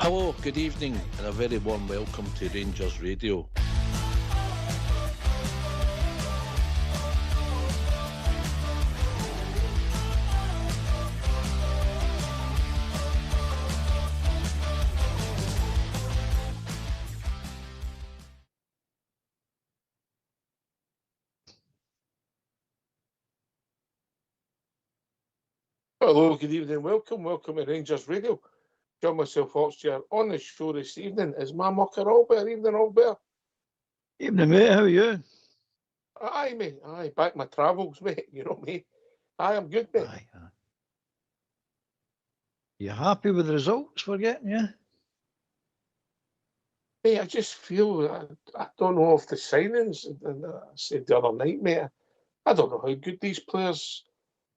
Hello, good evening, and a very warm welcome to Rangers Radio. Hello, good evening, welcome to Rangers Radio. John myself, Foxchair. On the show this evening is my mucker Albert. Evening, Albert. Evening, mate. How are you? Aye, mate. Aye, back my travels, mate. You know me. Aye, I'm good, mate. Aye. You happy with the results we're getting, yeah? Mate, I just feel, I don't know if the signings, and I said the other night, mate, I don't know how good these players,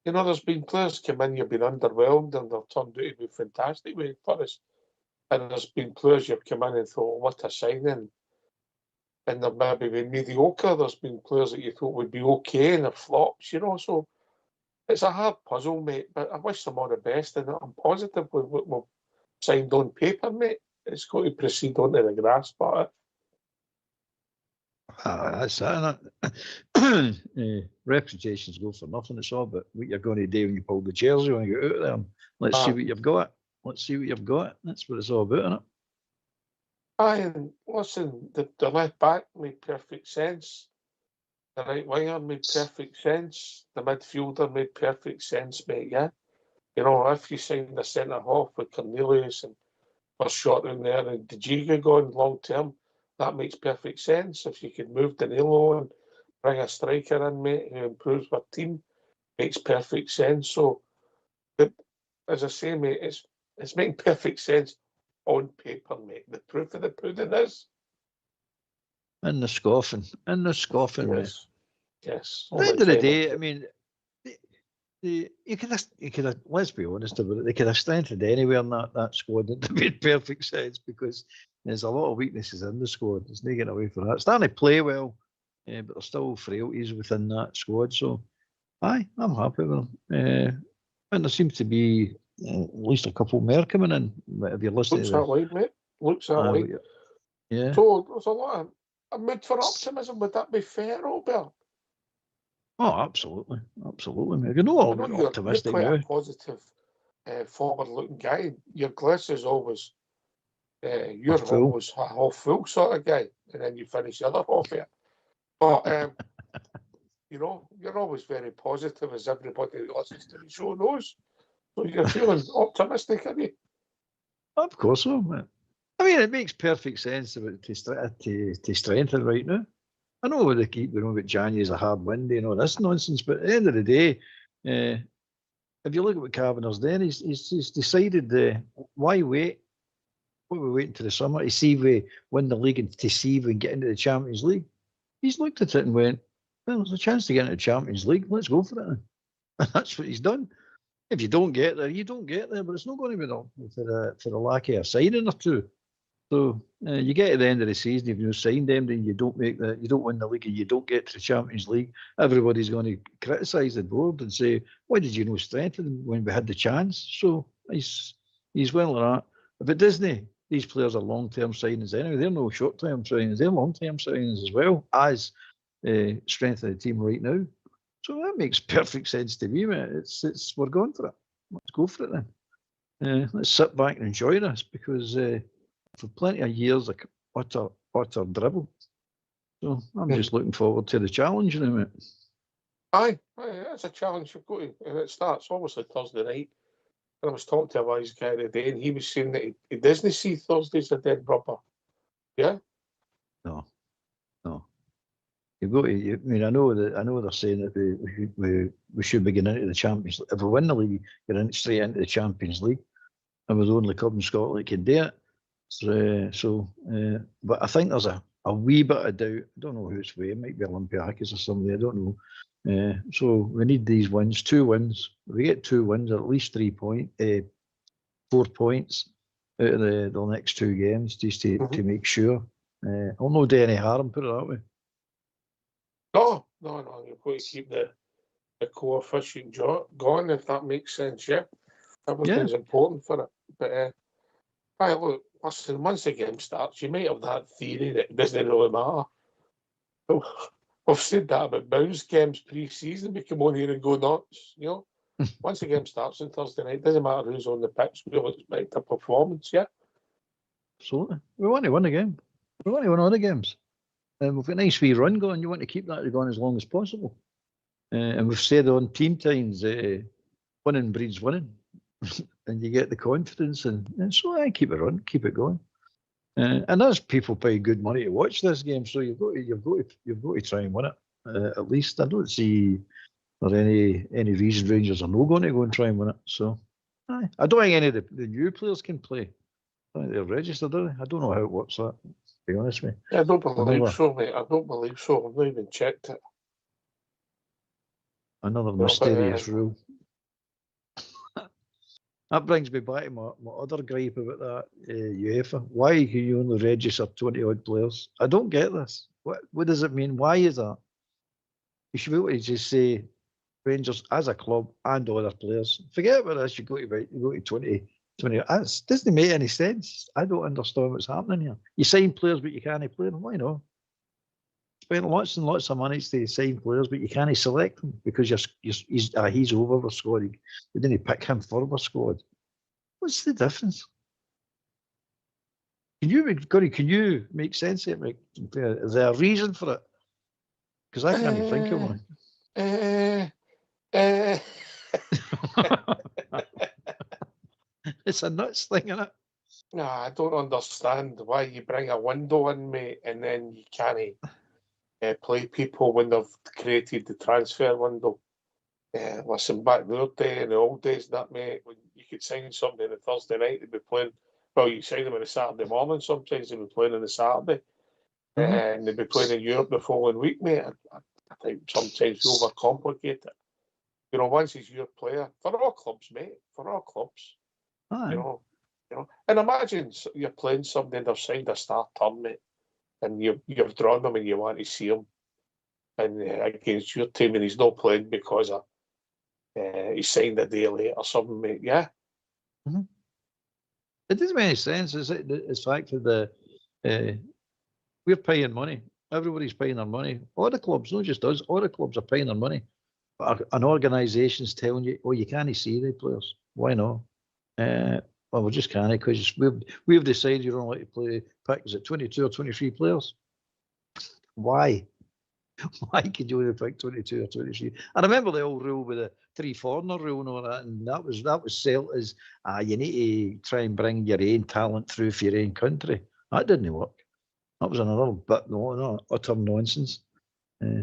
you know, there's been players come in, you've been underwhelmed, and they've turned out to be fantastic for us. And there's been players you've come in and thought, what a signing. And they've maybe been mediocre. There's been players that you thought would be okay and they're flops, you know. So it's a hard puzzle, mate. But I wish them all the best. And I'm positive with what we've signed on paper, mate. It's got to proceed onto the grass, but That's it. Reputations go for nothing. It's all about what you're going to do when you pull the jersey when you get out there. And let's see what you've got. Let's see what you've got. That's what it's all about, isn't it? aye, and listen, the left back made perfect sense. The right winger made perfect sense. The midfielder made perfect sense, mate, yeah? You know, if you signed the centre half with Cornelius and was shot in there and Dejiga going long term, that makes perfect sense. If you could move Danilo and bring a striker in, mate, who improves our team, makes perfect sense. So, as I say, mate, it's making perfect sense on paper, mate. The proof of the pudding is. In the scoffing, mate. Yes. At the end of the day, I mean, you could have, let's be honest about it, they could have strengthened anywhere in that squad. It made perfect sense because there's a lot of weaknesses in the squad. There's no getting away from that. It's starting to play well, but there's still frailties within that squad. So, aye, I'm happy with them. And there seems to be at least a couple more coming in. If you're listening Looks to that way, mate. Looks that way. Yeah. So there's a lot of a mood for optimism. Would that be fair, Robert? Oh, absolutely, mate. You know, I'm optimistic you're quite now. a positive, forward-looking guy. Your glass is always, you're Full. always a half full sort of guy, and then you finish the other half here. But you know, you're always very positive, as everybody that listens to the show knows. So you're feeling optimistic, are you? Of course, so, mate. I mean, it makes perfect sense to strengthen right now. I know they keep going on about January's a hard windy and all this nonsense, but at the end of the day, if you look at what Carpenter's doing, he's decided why wait? Why are we waiting to the summer to see if we win the league and to see if we can get into the Champions League? He's looked at it and went, well, there's a chance to get into the Champions League. Let's go for it. And that's what he's done. If you don't get there, you don't get there, but it's not going to be for the lack of a signing or two. So you get to the end of the season, if you signed them, then you don't win the league, and you don't get to the Champions League. Everybody's going to criticise the board and say, "Why did you not strengthen them when we had the chance?" So he's well on that. If it doesn't, these players are long-term signings anyway. They're no short-term signings; they're long-term signings as well as strength of the team right now. So that makes perfect sense to me, mate. It's we're going for it. Let's go for it then. Let's sit back and enjoy this because. For plenty of years, like utter dribble. So I'm just looking forward to the challenge now, mate. Aye, that's a challenge you've got to, and it starts obviously Thursday night. And I was talking to a wise guy today, and he was saying that he doesn't see Thursdays as dead rubber. Yeah? No. You've got to. I mean, I know they're saying that we should be getting into the Champions League. If we win the league, you're straight into the Champions League, and we're the only club in Scotland that can do it. But I think there's a wee bit of doubt. I don't know who it's with. It might be Olympiacos or somebody. I don't know. So we need these wins, 2 wins. If we get 2 wins, at least 4 points out of the next 2 games, just to make sure. I'll not do any harm, put it that way. No. You've got to keep the coefficient going, if that makes sense, yeah. Everything's important for it. But Right, look, listen, once the game starts, you might have that theory that it doesn't really matter. We've said that about bounce games pre-season. We come on here and go nuts, you know. Once the game starts on Thursday night, doesn't matter who's on the pitch, we'll expect a performance, yeah. Absolutely. We want to win the game. We want to win all the games. And we've got a nice wee run going. You want to keep that going as long as possible. And we've said on team times, winning breeds winning. And you get the confidence. And so I keep it on, keep it going. And there's people pay good money to watch this game, so you've got to try and win it. At least I don't see there any reason Rangers are not going to go and try and win it. So I don't think any of the new players can play. I think they're registered, are they? I don't know how it works. That, to be honest with you. I don't believe so, mate. I don't believe so. I've not even checked it. Another mysterious rule. That brings me back to my other gripe about that UEFA. Why can you only register 20 odd players? I don't get this. What does it mean? Why is that? You should be able to just say Rangers as a club and other players. Forget about this. You go to 20. That doesn't make any sense. I don't understand what's happening here. You sign players, but you can't play them. Why not? Spend lots and lots of money to sign players, but you can't select them because he's over the squad. We didn't pick him for the squad. What's the difference? Can you make sense of it? Is there a reason for it? Because I can't even think of one. It's a nuts thing, isn't it? No, I don't understand why you bring a window in, mate, and then you can't play people when they've created the transfer window. Listen, back in the old days, that, mate, when you could sign somebody on a Thursday night, they'd be playing. Well, you sign them on a Saturday morning. Sometimes they'd be playing on a Saturday, and they'd be playing in Europe the following week, mate. I think sometimes we overcomplicate it. You know, once he's your player for all clubs, mate, for all clubs. You know, and imagine you're playing somebody and they've signed a start term, mate, and you've drawn them and you want to see him, and against your team, and he's not playing because of he signed a day late or something, mate. Yeah. Mm-hmm. It doesn't make any sense. It's the fact that we're paying money. Everybody's paying their money. All the clubs, not just us, all the clubs are paying their money. But an organisation's telling you, oh, you can't see the players. Why not? Well, we just can't because we've decided you're only allowed to pick, is it 22 or 23 players? Why? Why could you only pick 22 or 23? I remember the old rule with the 3-foreigner rule and all that, and that was sold as you need to try and bring your own talent through for your own country. That didn't work. That was another bit utter nonsense.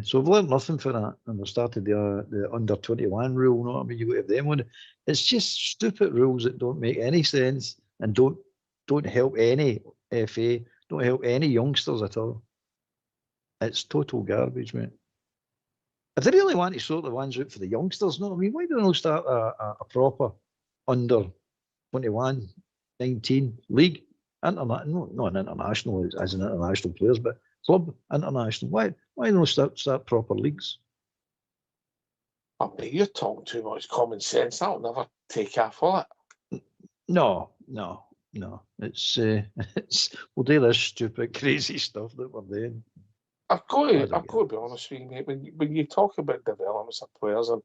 So we've learned nothing for that, and we started the under 21 rule. You know what I mean? You go to them one. It's just stupid rules that don't make any sense and don't help any FA, don't help any youngsters at all. It's total garbage, mate. If they really want to sort the ones out for the youngsters, no, I mean, why don't they start a proper under 21, 19 league? Not an international as an international players, but club international. Why don't we start proper leagues? I mean, you're talking too much common sense. That'll never take off, will it? No. It's we'll do this stupid, crazy stuff that we're doing. I've got to be honest with you, mate. When you talk about developments of players, and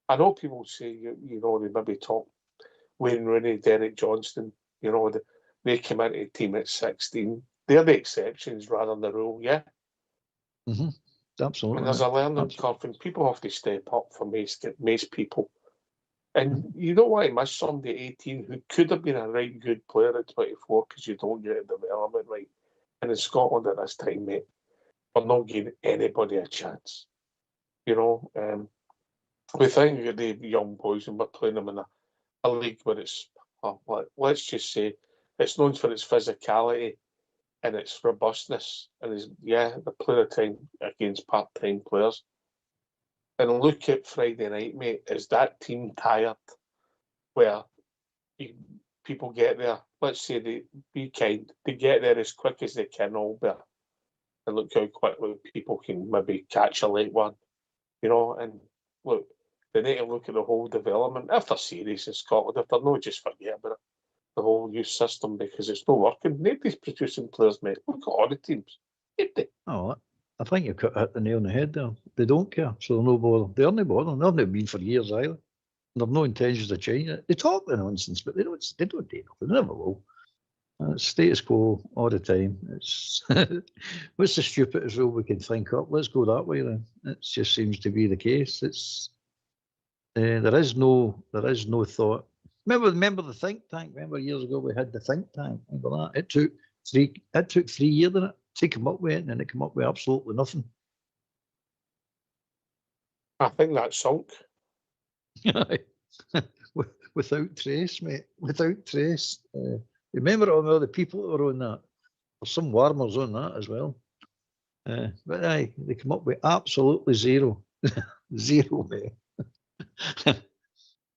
I know people say you know they maybe talk Wayne Rooney, Derek Johnston, you know they came into the team at 16. They're the exceptions rather than the rule, yeah. Mm-hmm. Absolutely. I mean, there's a learning curve, and people have to step up for most people. And you don't want to miss somebody at 18 who could have been a right good player at 24 because you don't get the development right. And in Scotland at this time, mate, we're not giving anybody a chance. You know, we think of the young boys and we're playing them in a league where it's, let's just say, it's known for its physicality and its robustness. And they're playing a time against part-time players. And look at Friday night, mate. Is that team tired? Where people get there, let's say they get there as quick as they can, all better. And look how quickly people can maybe catch a late one, you know. And look, they need to look at the whole development. If they're serious in Scotland, if they're not, just forget about it. the whole youth system because it's not working. Nobody's producing players, mate. Look at all the teams. Nobody. Oh, I think you've hit the nail on the head there. They don't care, so they're no bother. They're no bother. They've not been for years either. They've no intentions of changing it. They talk the nonsense, but they don't do nothing. They never will. It's status quo all the time. It's what's the stupidest rule we can think up? Let's go that way then. It just seems to be the case. It's there is no thought. Remember the think tank. Remember years ago we had the think tank. Remember that? It took 3 years, didn't it, to come up with it, and then it came up with absolutely nothing. I think that's sunk. Without trace, mate. Without trace. Remember all the people that were on that? There's some warmers on that as well. But aye, they come up with absolutely zero. Zero, mate.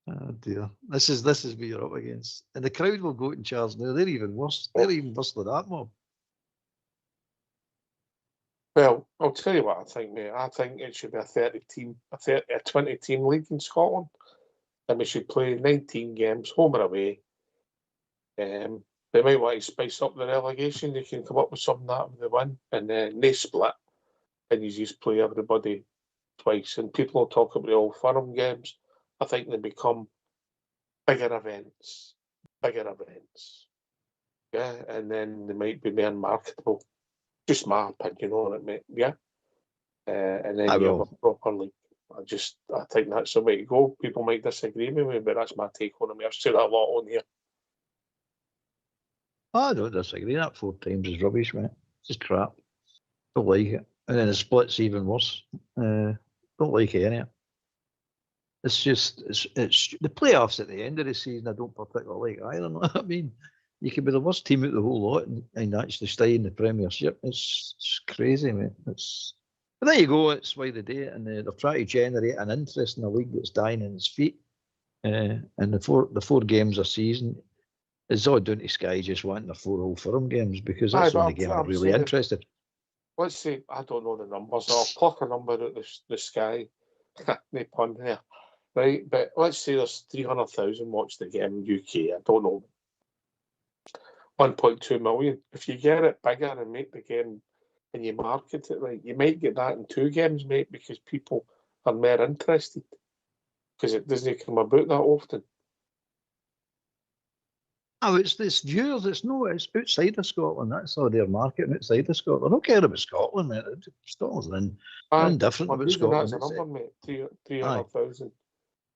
Oh dear. This is what you're up against. And the crowd will go in charge now. They're even worse. They're even worse than that mob. Well, I'll tell you what I think, mate. I think it should be a 20-team league in Scotland. And we should play 19 games, home or away. They might want to spice up the relegation. They can come up with something that they win, and then they split, and you just play everybody twice. And people will talk about the old Firm games. I think they become bigger events. Yeah, and then they might be more marketable. Just my opinion on it, mate. Yeah. And then you have a proper league. I think that's the way to go. People might disagree with me, but that's my take on it. I've said that a lot on here. I don't disagree. That 4 times is rubbish, mate. It's just crap. Don't like it. And then the split's even worse. Don't like it any. It's just it's the playoffs at the end of the season. I don't particularly like either. I mean, you could be the worst team out the whole lot and actually stay in the Premiership. It's crazy, mate. But there you go. It's why they do it, and they're trying to generate an interest in a league that's dying in its feet. And the four games a season is all down to Sky just wanting the 4 Old Firm games because that's the only game I'm really interested. Let's say I don't know the numbers. I'll pluck a number out the Sky. No pun there, right? But let's say there's 300,000 watch the game in UK. I don't know. 1.2 million. If you get it bigger and make the game and you market it right, you might get that in 2 games, mate, because people are more interested. Because it doesn't come about that often. Oh, it's viewers. It's outside of Scotland. That's all their marketing outside of Scotland. I don't care about Scotland, mate. Scotland's indifferent about Scotland. That's a number, mate. 300,000.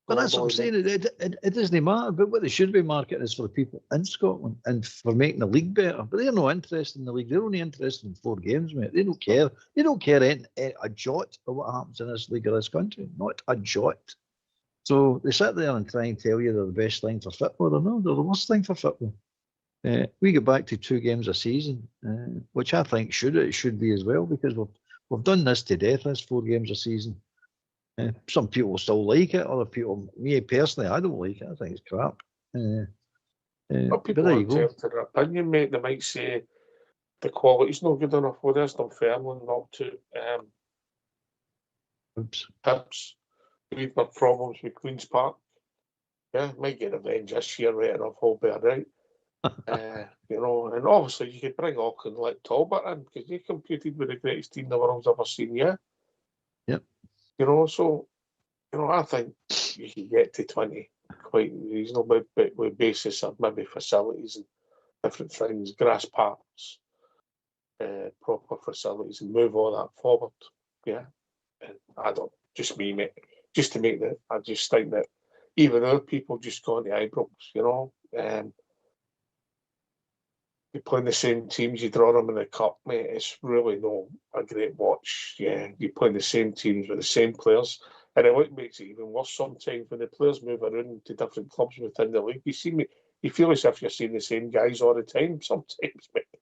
But that's what I'm saying. It doesn't matter. But what they should be marketing is for the people in Scotland and for making the league better. But they're not interested in the league. They're only interested in 4 games, mate. They don't care. They don't care a jot of what happens in this league or this country. Not a jot. So they sit there and try and tell you they're the best thing for football. No, they're the worst thing for football. We go back to 2 games a season, which I think it should be as well, because we've done this to death. This 4 games a season. Some people still like it. Other people, me personally, I don't like it. I think it's crap. People are entitled to their opinion, mate. They might say the quality's not good enough. Well, there's Dunfermline not to Hibs. We've got problems with Queen's Park. Yeah, might get revenge this year, right enough, all be right. And obviously you could bring Auckland like Talbot in because they competed with the greatest team the world's ever seen, yeah? Yep. So, I think you can get to 20 quite reasonably, but with basis of maybe facilities and different things, grass parks, proper facilities, and move all that forward, yeah? And I don't, just me, mate. Just to make that, I just think that even other people just go on the eyebrows, you're playing the same teams, you draw them in the cup, mate. It's really not a great watch. Yeah, you're playing the same teams with the same players, and what makes it even worse sometimes when the players move around to different clubs within the league. You feel as if you're seeing the same guys all the time. Sometimes, mate.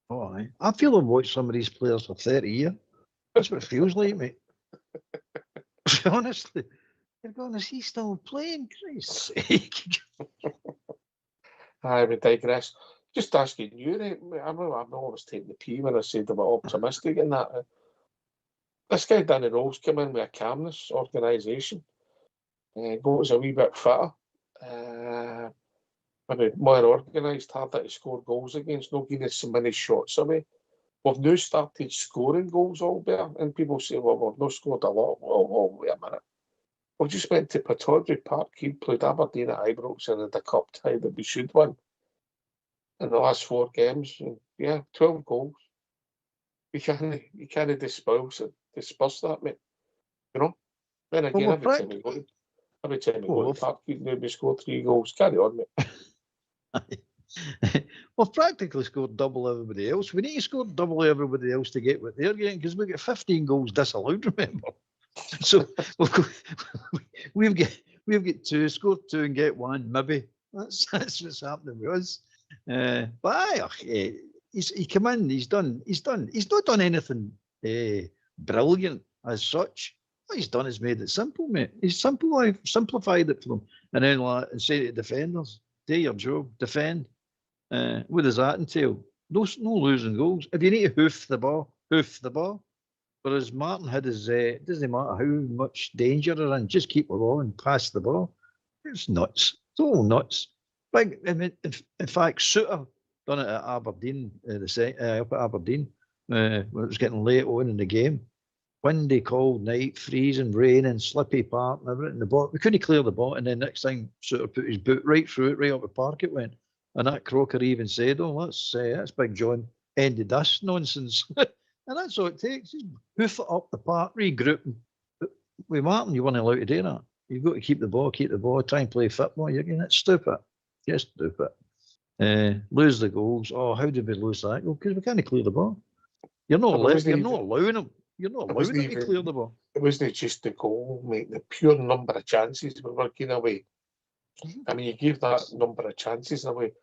Oh, I feel I've watched some of these players for 30 years. That's what it feels like, mate. Honestly, you're going, is he still playing? Christ's sake. I would digress. Just asking you, right? I'm always taking the P when I said about optimistic and that. This guy Danny Rose came in with a calmness organisation. Goes a wee bit fitter. maybe more organised, harder to score goals against, not giving us so many shots away. We've now started scoring goals all better, and people say, well, we've not scored a lot. Well, wait a minute. We've just went to Pittodrie Park, he played Aberdeen at Ibrox and in the cup tie that we should win in the last 4 games. And yeah, 12 goals. You can't disperse that, mate. You know? Then again, Well, every time we go to Park, we score 3 goals. Carry on, mate. We've practically scored double everybody else. We need to score double everybody else to get what they're getting, because we get 15 goals disallowed, remember? So we've got 2, scored 2 and get 1, maybe. That's what's happening with us. But he come in, he's not done anything brilliant as such. What he's done is made it simple, mate. He's simplified it for them. And then and say to defenders, do your job, defend. What does that entail? No losing goals. If you need to hoof the ball. Whereas Martin had his, it doesn't matter how much danger they're in, just keep the ball and pass the ball. It's nuts. It's all nuts. Like, I mean, in fact, Suter done it at Aberdeen, up at Aberdeen, when it was getting late on in the game. Windy, cold night, freezing, rain and slippy part and everything. The ball, we couldn't clear the ball, and then next time Suter put his boot right through it, right up the park it went. And that Croker even said, "Oh, that's Big John ended this nonsense." And that's all it takes. Just hoof it up the park, regroup. With Martin, you weren't allowed to do that. You've got to keep the ball, try and play football. You're getting it stupid. Just stupid. Lose the goals. Oh, how did we lose that goal? Because we can't clear the ball. You're not allowing them. You're not allowing them to clear the ball. It wasn't just the goal, mate. The pure number of chances we were giving away. I mean, you give that number of chances away.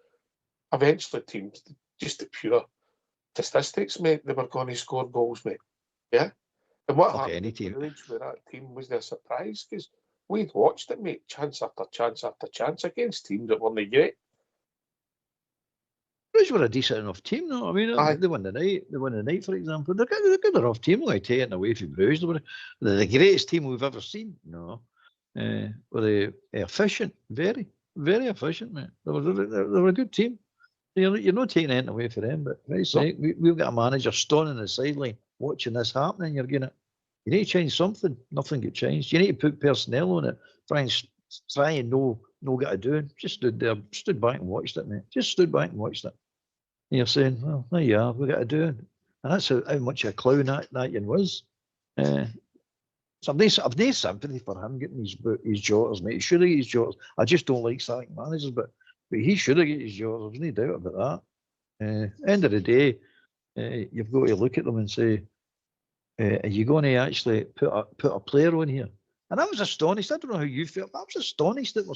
Eventually, teams, just the pure statistics, mate, they were going to score goals, mate. Yeah? And what happened any team with that team was a surprise, because we'd watched it, mate, chance after chance after chance against teams that weren't great. Bruges were a decent enough team, though. I mean, they won the night, for example. They're a good enough team, like taking away from Bruges. They were the greatest team we've ever seen. No. Were they efficient? Very, very efficient, mate. They were a good team. You're not taking anything away from them, but we've got a manager standing on the sideline watching this happening. You need to change something. Nothing get changed. You need to put personnel on it. Try and know what to do. Just stood back and watched it, mate. Just stood back and watched it. And you're saying, well, there you are. We got to do it, and that's how much a clown that one was. So I've no sympathy for him getting his jotters, mate. He should have his jotters. I just don't like sacking managers, but he should have got his jotters. There's no doubt about that. End of the day, you've got to look at them and say, are you going to actually put a player on here? And I was astonished. I don't know how you feel, but I was astonished that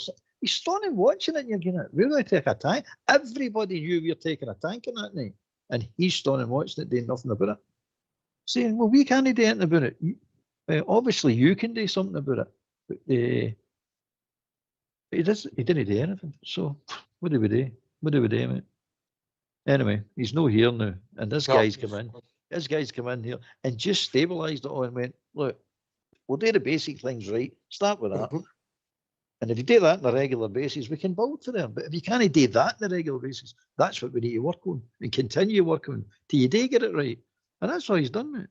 he's standing watching it and you're going, we're going to take a tank. Everybody knew we were taking a tank in that night. And he's standing watching it, doing nothing about it. Saying, well, we can't do anything about it. Obviously, you can do something about it. But he didn't do anything. So what do we do? What do we do, mate? Anyway, he's no here now. And this guy's come in here and just stabilised it all and went, look, we'll do the basic things right. Start with that. And if you do that on a regular basis, we can build for them. But if you can't do that on a regular basis, that's what we need to work on and continue working on till you do get it right. And that's what he's done, mate.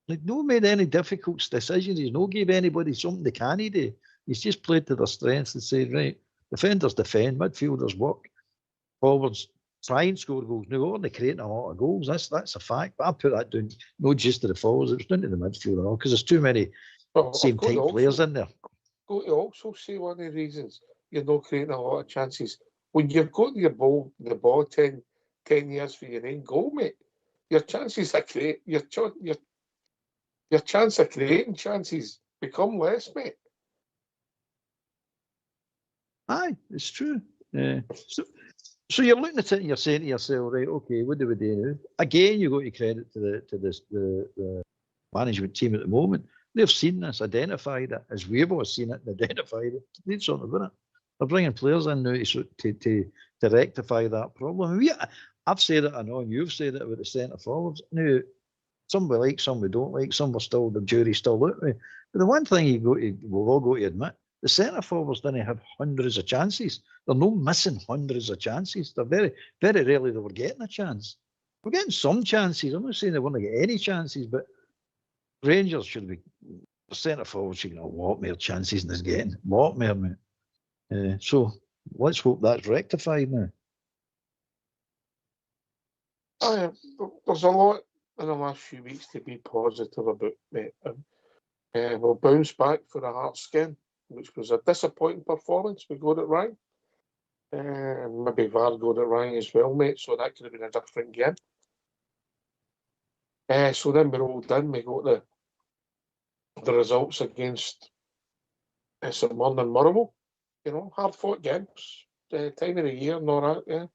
Like, no made any difficult decisions. He's no gave anybody something they can't do. He's just played to their strengths and said, right, defenders defend, midfielders work, forwards try and score goals. Now, only creating a lot of goals. That's a fact. But I put that down, not just to the forwards, it's down to the midfield and all, because there's too many same type players in there. Got to also say one of the reasons you're not creating a lot of chances. When you've got the ball 10 years for your own goal, mate, your chances of create your chance of creating chances become less, mate. Aye, it's true. So you're looking at it and you're saying to yourself, right, okay, what do we do now? Again, you got to credit to the management team at the moment. They've seen this, identified it, as we've all seen it and identified it. They need something about it. They're bringing players in now to rectify that problem. I've said it, I know, and you've said it about the centre forwards. Now, some we like, some we don't like, some we're still, the jury's still out there. But the one thing we've all got to admit, the centre forwards didn't have hundreds of chances. They're not missing hundreds of chances. They're very, very rarely they were getting a chance. We're getting some chances. I'm not saying they weren't getting any chances, but Rangers should be, the centre forwards should get a lot more chances than they're getting. A lot more, mate. So let's hope that's rectified now. There's a lot in the last few weeks to be positive about, mate. We'll bounce back for the Hearts game, which was a disappointing performance. We got it right. Maybe VAR got it right as well, mate, so that could have been a different game. So then we rolled in, we got the results against St Mirren and Motherwell. You know, hard-fought games, time of the year and all that, yeah.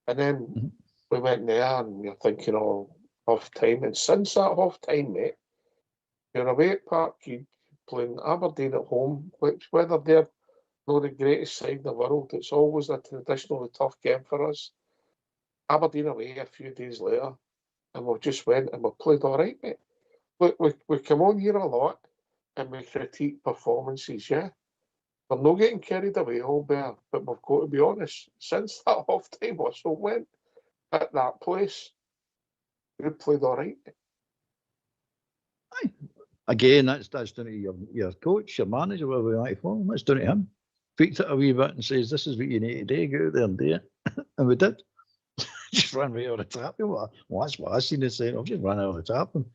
And then we went there and you're thinking, oh, half-time. And since that half-time, mate, you're away at Parkhead playing Aberdeen at home, which, whether they're not the greatest side in the world, it's always a traditionally tough game for us. Aberdeen away a few days later, and we just went and we played all right, mate. We come on here a lot and we critique performances, yeah. We're not getting carried away, Albert, but we've got to be honest. Since that half-time whistle went at that place, we played all right. Aye. Again, that's down to your coach, your manager, whatever you like to call him. That's down to him. Tweaked it a wee bit and says, this is what you need to do, go out there and do it. And we did. Just ran right out of the tap. Well, that's what I seen it saying. I've just ran out of the tap and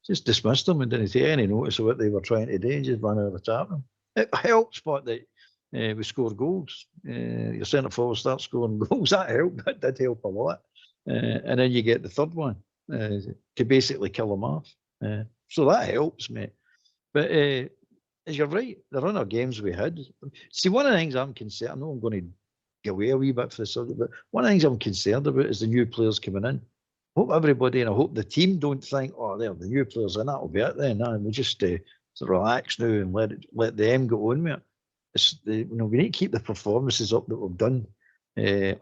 just dismissed them and didn't take any notice of what they were trying to do and just ran out of the tap. It helps, but that we score goals. Your centre forward starts scoring goals. That helped. That did help a lot. And then you get the third one to basically kill them off. So that helps, mate. But as you're right, the run of games we had. See, one of the things I'm concerned, I know I'm going to get away a wee bit for the subject, but one of the things I'm concerned about is the new players coming in. I hope everybody and I hope the team don't think, oh, there, the new players in, that'll be it then. No, we just sort of relax now and let them go on with it. We need to keep the performances up that we've done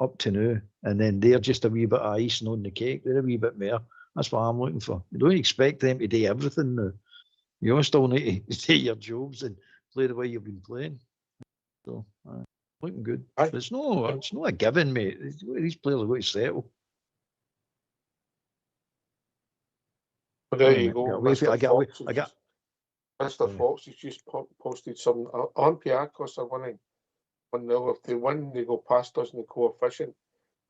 up to now, and then they're just a wee bit of icing on the cake. They're a wee bit more. That's what I'm looking for. You don't expect them to do everything now. You still need to do your jobs and play the way you've been playing. So, looking good. But it's not a given, mate. These players are going to settle. But there you go. Mr. Fox has just posted some Olympiacos are winning 1-0. If they win, they go past us in the coefficient.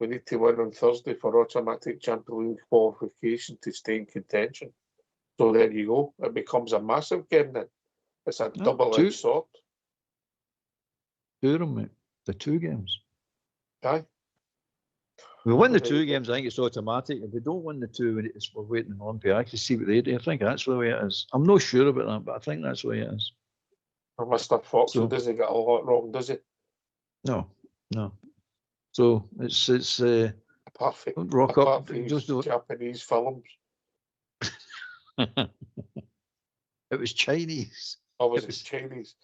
We need to win on Thursday for automatic Champions League qualification to stay in contention. So there you go. It becomes a massive game then. It's a double-edged sword. Two of them, mate. The two games. Aye. We win the two games, I think it's automatic. If we don't win the two, we're waiting on Olympiacos to see what they do. I think that's the way it is. I'm not sure about that, but I think that's the way it is. Well, Mr. Fox doesn't get a lot wrong, does he? No. So it's perfect. Rock apart up. From Just Japanese films. It was Chinese. Oh, was it Chinese?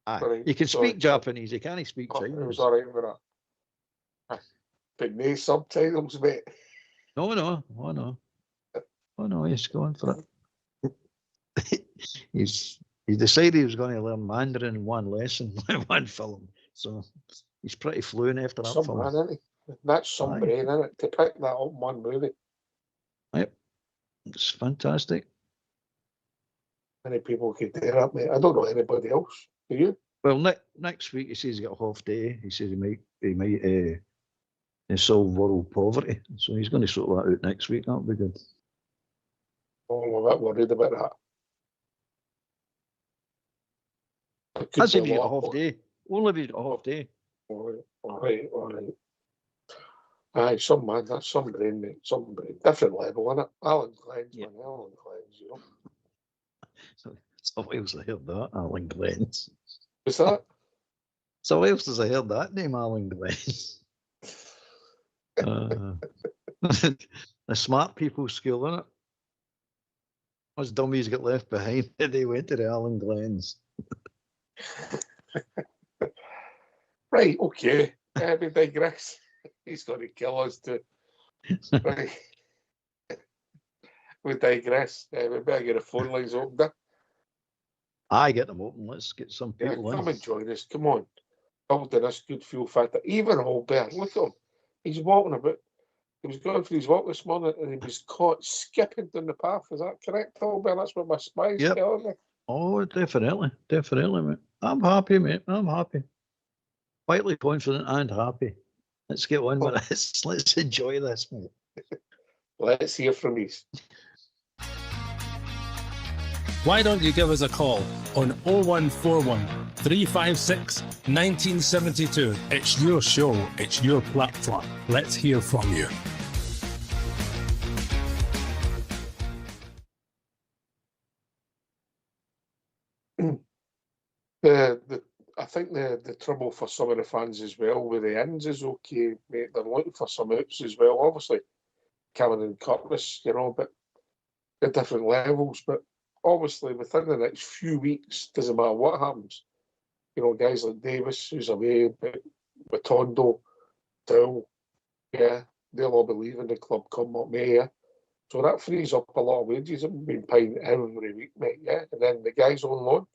Aye. You can speak Japanese. You can't speak Chinese. It was all right with that. But no subtitles, mate. No. Oh no, he's going for it. He decided he was going to learn Mandarin in one lesson, one film. So he's pretty fluent after that film. Man, isn't he? That's some brain, isn't it? To pick that up in one movie. Yep. It's fantastic. Many people could do that, mate. I don't know anybody else. Do you? Well, next week he says he's got a half day. He says he might solve world poverty. So he's going to sort that out next week. That'll be good. Oh, I'm a bit worried about that. That's if you got a half day. Only if you got a half day. All right. Aye, some man, that's some brain, mate. Some brain. Different level, innit? Alan Glenn's, man. Alan Glenn's, you know. Somebody else has heard that, Alan Glenn's. What's that? Somebody else has heard that name, Alan Glenn's. The smart people's school, innit? Those dummies got left behind and they went to the Alan Glenn's. Right, okay. We digress. He's going to kill us too. Right. We digress. We better get the phone lines opened up. I get them open. Let's get some Yeah, people come in. and join us. Come on. Building this good fuel factor. Even Albert, look at him. He's walking about. He was going for his walk this morning and he was caught skipping down the path. Is that correct, Albert? That's what my spy's Yep. telling me. Oh, definitely, mate. I'm happy, mate. I'm happy. Quietly confident and happy. Let's get on with this. Let's enjoy this, mate. Let's hear from you. Why don't you give us a call on 0141 356 1972? It's your show, it's your platform. Let's hear from you. I think the trouble for some of the fans as well with the ins is okay, mate. They're looking for some outs as well. Obviously, Cameron and Curtis, but at different levels. But obviously, within the next few weeks, doesn't matter what happens. Guys like Davis, who's away, but Matondo, Dill, they'll all be leaving the club come what may, yeah. So that frees up a lot of wages that we've been paying every week, mate, yeah. And then the guys on loan,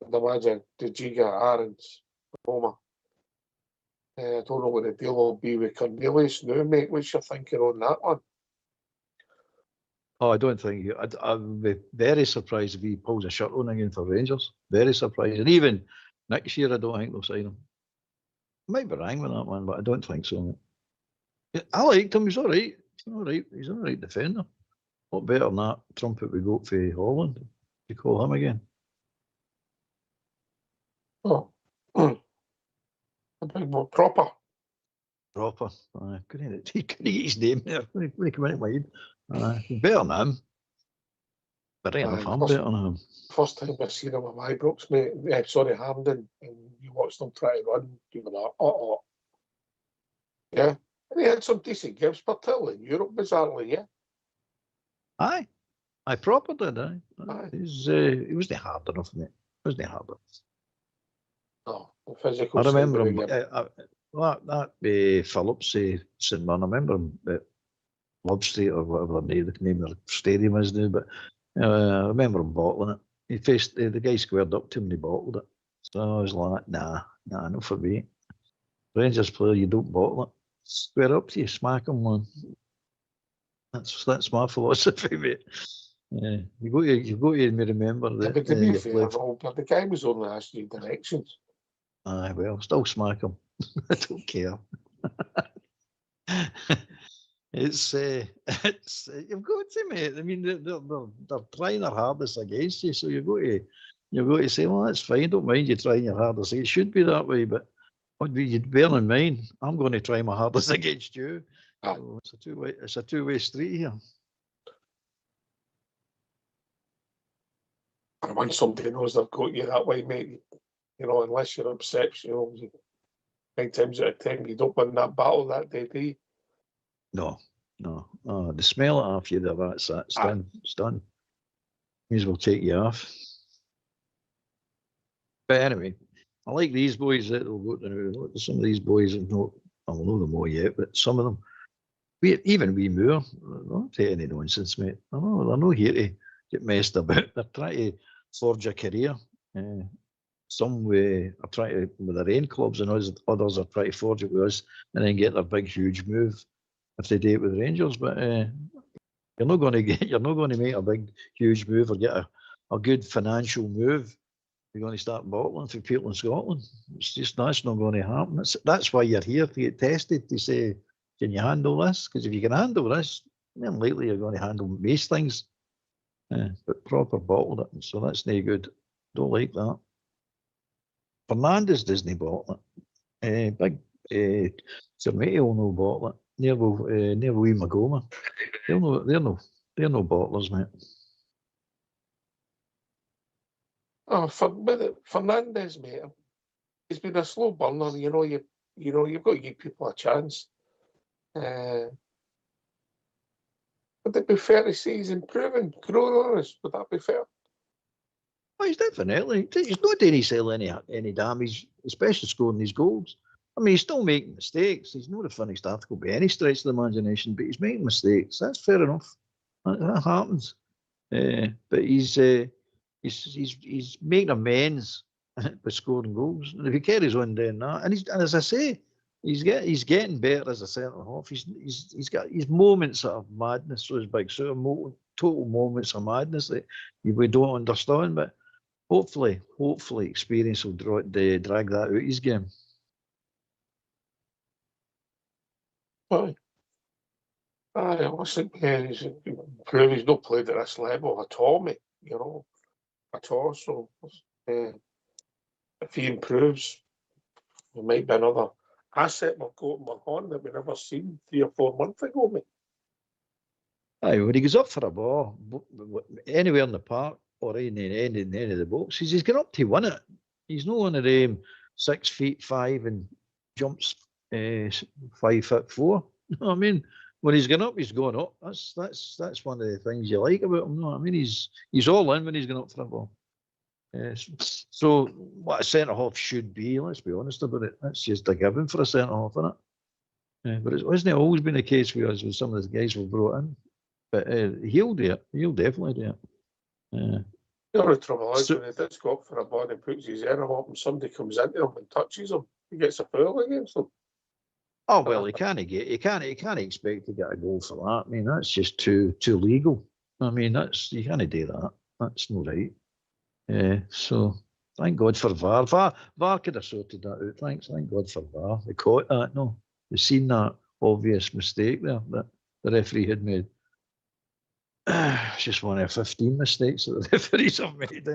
I'd imagine the Giga, Aarons, Homer. I don't know what the deal will be with Cornelius now, mate. What's your thinking on that one? Oh, I don't think I'd be very surprised if he pulls a shirt on again for Rangers. Very surprised. And even next year, I don't think they'll sign him. Might be wrong with that one, but I don't think so, mate. Yeah, I liked him. He's all right. He's all right defender. A lot better than that trumpet we got for Holland. You call him again? Oh, a bit more proper. Proper. Couldn't get his name there. Couldn't come into mind. Better than him. But right enough, I'm better than him. First time I seen him at Ibrox, mate. Hampden, and you watched him try to run. You were like, yeah. And he had some decent games, particularly in Europe, bizarrely, yeah. Aye. I proper did, aye. Aye. He wasn't hard enough, mate. Wasn't hard enough. No, the physical. I remember him. That Phillips, St. Man. I remember him at Love Street or whatever the name of the stadium is now. But I remember him bottling it. He faced the guy squared up to him and he bottled it. So I was like, nah, not for me. Rangers player, you don't bottle it. Square up to you, smack him, man. That's my philosophy, mate. You go to remember that. but to be fair, but the guy was only asking directions. Aye, well, still smack him. I don't care. It's you've got to, mate. I mean, they're trying their hardest against you, so you've got to say, well, that's fine. Don't mind you trying your hardest. It should be that way, but you'd bear in mind, I'm going to try my hardest against you. So it's a two-way street here. And when somebody knows they've got you that way, mate, unless you're upset, 9 times out of 10, you don't win that battle that day, do you? No. The smell it off you there, that's done. It's done. May as well take you off. But anyway, I like these boys that will go to some of these boys. I don't know them all yet, but some of them. Even we Moore, don't take any nonsense, mate. They're not here to get messed about. They're trying to forge a career. Some are trying to with their own clubs, and others are trying to forge it with us, and then get their big, huge move if they do it with Rangers. But you're not going to make a big, huge move or get a good financial move. You're going to start bottling for people in Scotland. That's not going to happen. That's why you're here, to get tested, to say, can you handle this? Because if you can handle this, then lately you're going to handle most things. But proper bottled it, so that's no good. Don't like that. Fernandez doesn't bottle it. Big Cermeti will no bottle it. Never we Magoma. They're no bottlers, mate. Oh, Fernandez, mate, he's been a slow burner. You've got to give people a chance. Would it be fair to say he's improving, growing on us? Would that be fair? Oh, he's definitely. He's not doing himself any damage, especially scoring these goals. I mean, he's still making mistakes. He's not a finished article by any stretch of the imagination, but he's making mistakes. That's fair enough. That happens. But he's he's making amends by scoring goals. And if he carries on doing that, and as I say, he's getting better as a centre half. He's got his moments of madness, those big sort of total moments of madness that we don't understand. But hopefully, experience will drag that out his game. Aye. Listen, he's not played at this level at all, mate. You know, at all. So if he improves, there might be another asset we've got in our hand that we never seen 3 or 4 months ago, mate. Aye, when he goes up for a ball, anywhere in the park or in the end of the box, he's going up to win it. He's not one of them 6'5" and jumps 5'4". You know what I mean? When he's going up, he's going up. That's one of the things you like about him. You know what I mean? He's all in when he's going up for a ball. So what a centre half should be, let's be honest about it. That's just a given for a centre half, isn't it? But it hasn't always been the case with us with some of the guys we've brought in. But he'll do it. He'll definitely do it. The only trouble is when he does go up for a ball and puts his head up and somebody comes into him and touches him, he gets a foul against him. Oh well, he can't expect to get a goal for that. I mean, that's just too legal. I mean, you can't do that. That's not right. So thank God for VAR. VAR could have sorted that out. Thank God for VAR. They caught that. No, they've seen that obvious mistake there that the referee had made. It's just one of 15 mistakes that the referees have made.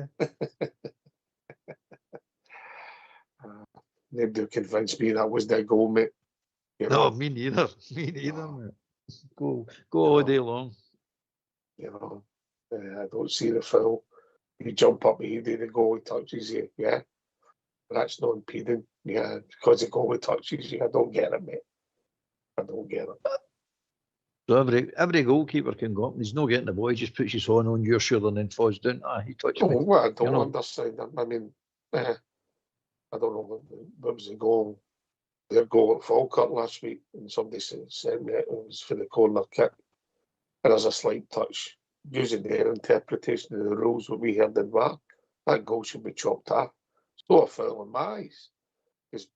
Nobody convinced me that was their goal, mate. You No, know? me neither. Mate. Go all day long. You know, I don't see the foul. You jump up, you do the goal, he touches you, yeah. But that's not impeding, yeah, because the goal touches you. I don't get it, mate. I don't get it. So every goalkeeper can go up. He's not getting the ball. He just puts his hand on your shoulder and then falls down. He touched me. Well, I don't understand. I mean, I don't know. What was the goal? Their goal at Falkirk last week, and somebody said me it was for the corner kick. And there's a slight touch. Using their interpretation of the rules, what we heard in VAR, that goal should be chopped off. It's not a foul in my eyes. Because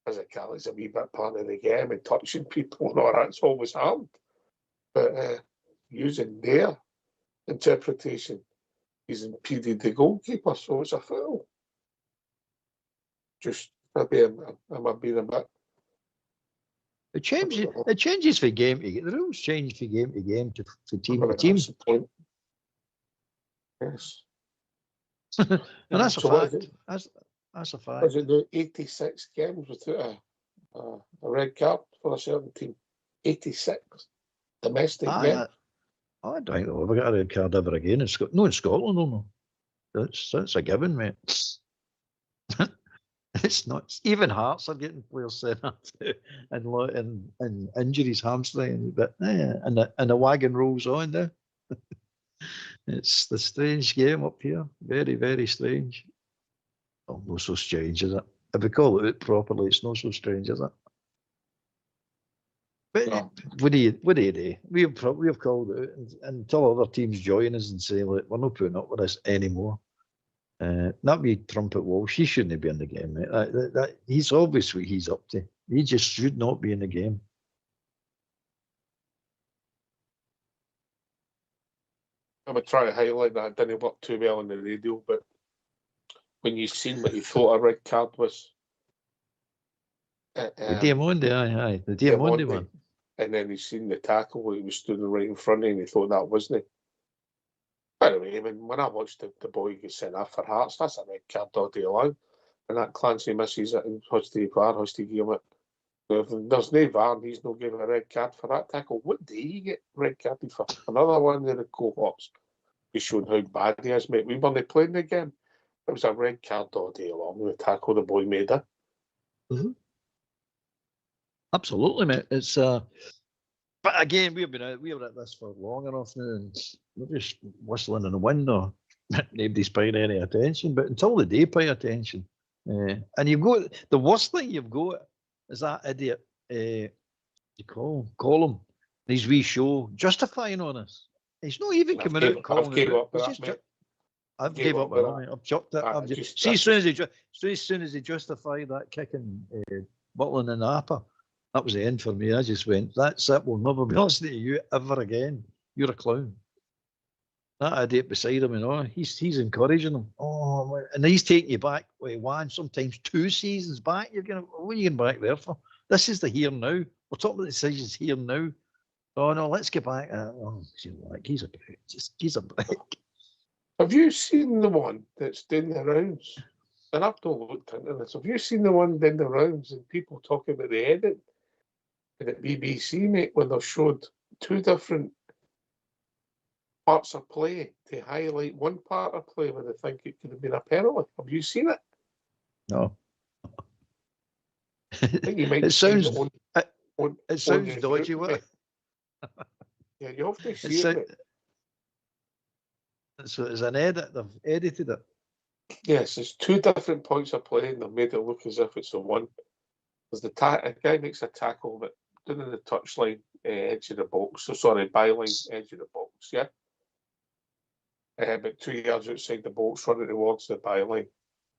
physicality is a wee bit part of the game, and touching people and all that's always hard. But using their interpretation, he's impeded the goalkeeper, so it's a foul. Just maybe I'm being a bit. It changes from game to game. The rules change from game to game to team to team. That's the point. Yes. And that's a fact. That's a fact. Was it the 86 games without a red card for a certain team? 86 domestic games. I don't think they'll ever get a red card ever again in Scotland. No, in Scotland, no. That's a given, mate. It's not. Even Hearts are getting players sent off and injuries, hamstring, but and the wagon rolls on there. It's the strange game up here. Very, very strange. Oh, not so strange, is it? If we call it out properly, it's not so strange, is it? But No. what do you do? We've called it out until other teams join us and say, look, we're not putting up with this anymore. That wee Trumpet Walsh, he shouldn't be in the game, mate. He's obvious what he's up to. He just should not be in the game. I would try to highlight that. It didn't work too well on the radio, but when you seen what he thought a red card was. The Diamondi, aye. The Diamondi one. And then he seen the tackle where he was stood right in front of him and he thought that wasn't it. By the way, I mean, when I watched the boy get sent off for Hearts, that's a red card all day long. And that Clancy misses it and has to give it. If there's no VAR, he's not given a red card for that tackle. What do you get red carded for? Another one of the cohorts. We showed how bad he is, mate. We weren't playing the game. It was a red card all day long. The tackle the boy made it. Mm-hmm. Absolutely, mate. It's but again, we were at this for long enough now, and we're just whistling in the wind, or nobody's paying any attention. But until they do pay attention, and you've got the worst thing you've got is that idiot. You call him his wee show justifying on us. He's not even coming out calling it. I've Gave gave up up with on that. him. I've chucked it. I I've just- see, as soon as he justified that kicking Butland in the upper, that was the end for me. I just went, that's it. We'll never be listening to you ever again. You're a clown. That idiot beside him, he's encouraging him. Oh, and he's taking you back one, sometimes 2 seasons back. You're going, what are you going back there for? This is the here and now. We're talking about the decisions here and now. Oh no, let's get back. He's a prick. He's a prick. Have you seen the one that's doing the rounds? And I've not looked into this. Have you seen the one doing the rounds and people talking about the edit at BBC, mate, when they showed 2 different parts of play to highlight one part of play where they think it could have been a penalty? Have you seen it? No. I think you might It sounds. it sounds dodgy. What? Yeah, you have to It see it. So it's an edit. They've edited it. Yes, it's 2 different points of play and they've made it look as if it's the one. There's a guy makes a tackle, but down in the touchline edge of the box. So sorry, byline edge of the box. Yeah. But 2 yards outside the box, running towards the byline.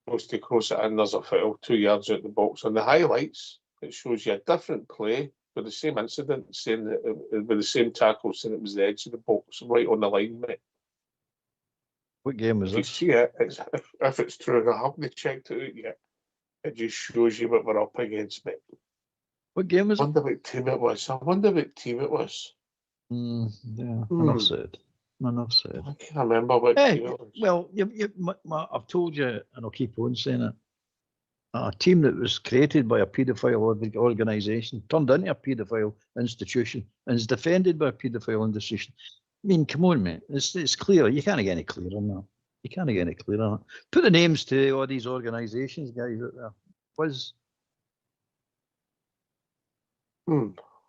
Goes to cross it in, there's a foul 2 yards out the box. On the highlights, it shows you a different play with the same incident, saying that with the same tackle, saying it was the edge of the box, right on the line, mate. What game was If you this? see it, if it's true, and I haven't checked it out yet, it just shows you what we're up against, mate. What game was I it? wonder what team it was. Yeah, enough said. Enough said. I can't remember what team it was. Well, I've told you, and I'll keep on saying it. A team that was created by a paedophile organisation turned into a paedophile institution and is defended by a paedophile institution. I mean, come on, mate. It's clear. You can't get any clearer than that. You can't get any clearer than that. Put the names to all these organisations, guys, out there.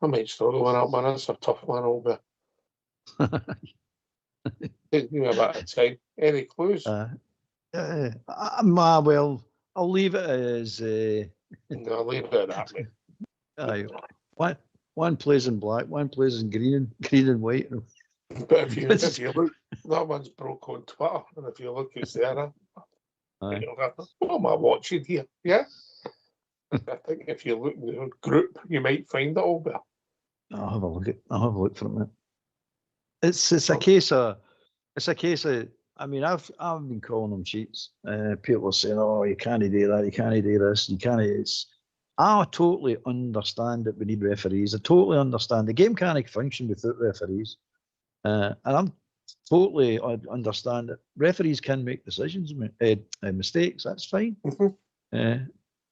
I might struggle with that one. That's a tough one, over. Take me a bit of time. Any clues? Well, I'll leave it as. No, I'll leave it at that, mate. One plays in black, one plays in green and white. But if you look, that one's broke on Twitter, and if you look, it's there. What am I watching here? Yeah. I think if you look in the group, you might find it all there. I'll have a look for a minute. It's a case of. I mean, I've been calling them cheats. People are saying, "Oh, you can't do that. You can't do this. You can't." I totally understand that we need referees. I totally understand the game can't function without referees, and I'm totally understand that referees can make decisions, mistakes. That's fine, and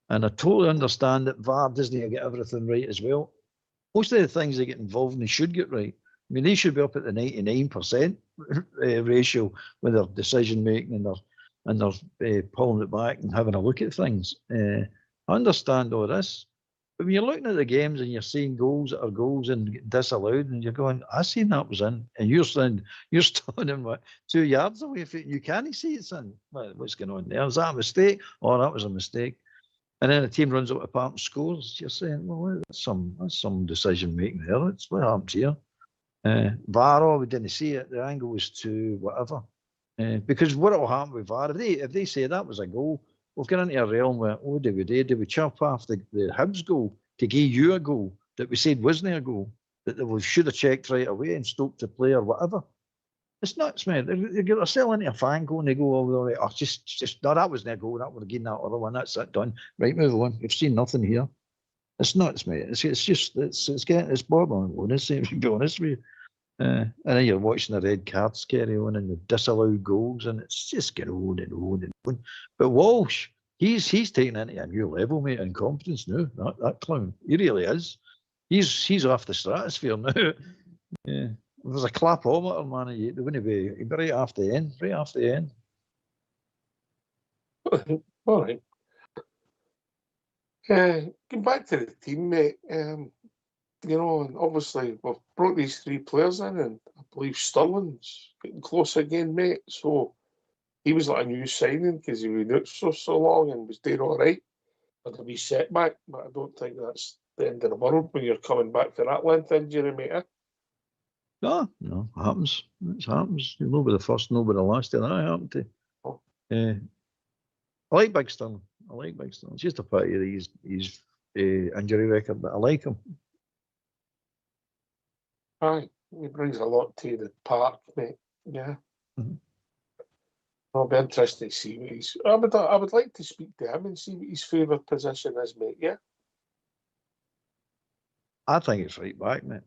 I totally understand that VAR doesn't get everything right as well. Most of the things they get involved in, they should get right. I mean, they should be up at the 99% ratio with their decision making and they're pulling it back and having a look at things. I understand all this, but when you're looking at the games and you're seeing goals that are goals and disallowed, and you're going, I seen that was in, and you're standing 2 yards away from it, and you can't see it's in. What's going on there? Is that a mistake? Oh, that was a mistake. And then the team runs up the park and scores. You're saying, well, that's some decision making there. That's what happened here. VAR, we didn't see it. The angle was to whatever. Because what will happen with VAR, if they say that was a goal, we'll get into a realm where, oh, did we chop off the Hibs goal to give you a goal that we said wasn't a goal, that we should have checked right away and stopped the play or whatever? It's nuts, man. They're selling into a fan goal and they go, oh, just no, that wasn't a goal. That would have given that other one. That's it, done. Right, move on. We've seen nothing here. It's nuts, mate. It's borderline lunacy, to be honest with you. And then you're watching the red cards carry on and the disallowed goals, and it's just getting on and on and on. But Walsh, he's taking it into a new level, mate, in confidence now. That clown, he really is. He's off the stratosphere now. Yeah, if there's a clapometer, man, they wouldn't be right after the end. Right after the end. All right. Getting back to the team, mate. And obviously we've brought these 3 players in, and I believe Sterling's getting close again, mate. So he was like a new signing because he was out for so long and was doing all right. Had a wee setback, but I don't think that's the end of the world when you're coming back for that length injury, mate. No, it happens. It happens. You'll not be the first, not be the last of that happened to. I like Big Stirling. It's just a pity of his injury record, but I like him. Aye, he brings a lot to the park, mate. Yeah. Mhm. I'll be interested to see what he's. I would like to speak to him and see what his favourite position is, mate. Yeah. I think it's right back, mate.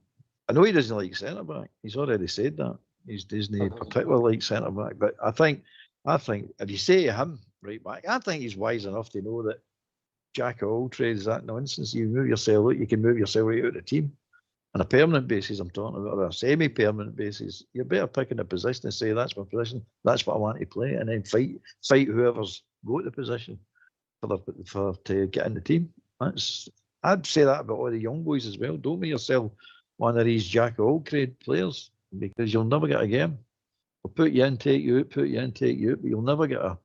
I know he doesn't like centre back. He's already said that. He doesn't particularly like centre back, but I think if you say to him right back, I think he's wise enough to know that jack of all trades, that nonsense. You move yourself out, you can move yourself right out of the team. On a permanent basis, I'm talking about, or a semi-permanent basis, you're better picking a position and say, that's my position, that's what I want to play, and then fight whoever's got the position for to get in the team. I'd say that about all the young boys as well. Don't make yourself one of these jack of all trade players, because you'll never get a game. They'll put you in, take you out, put you in, take you out, but you'll never get a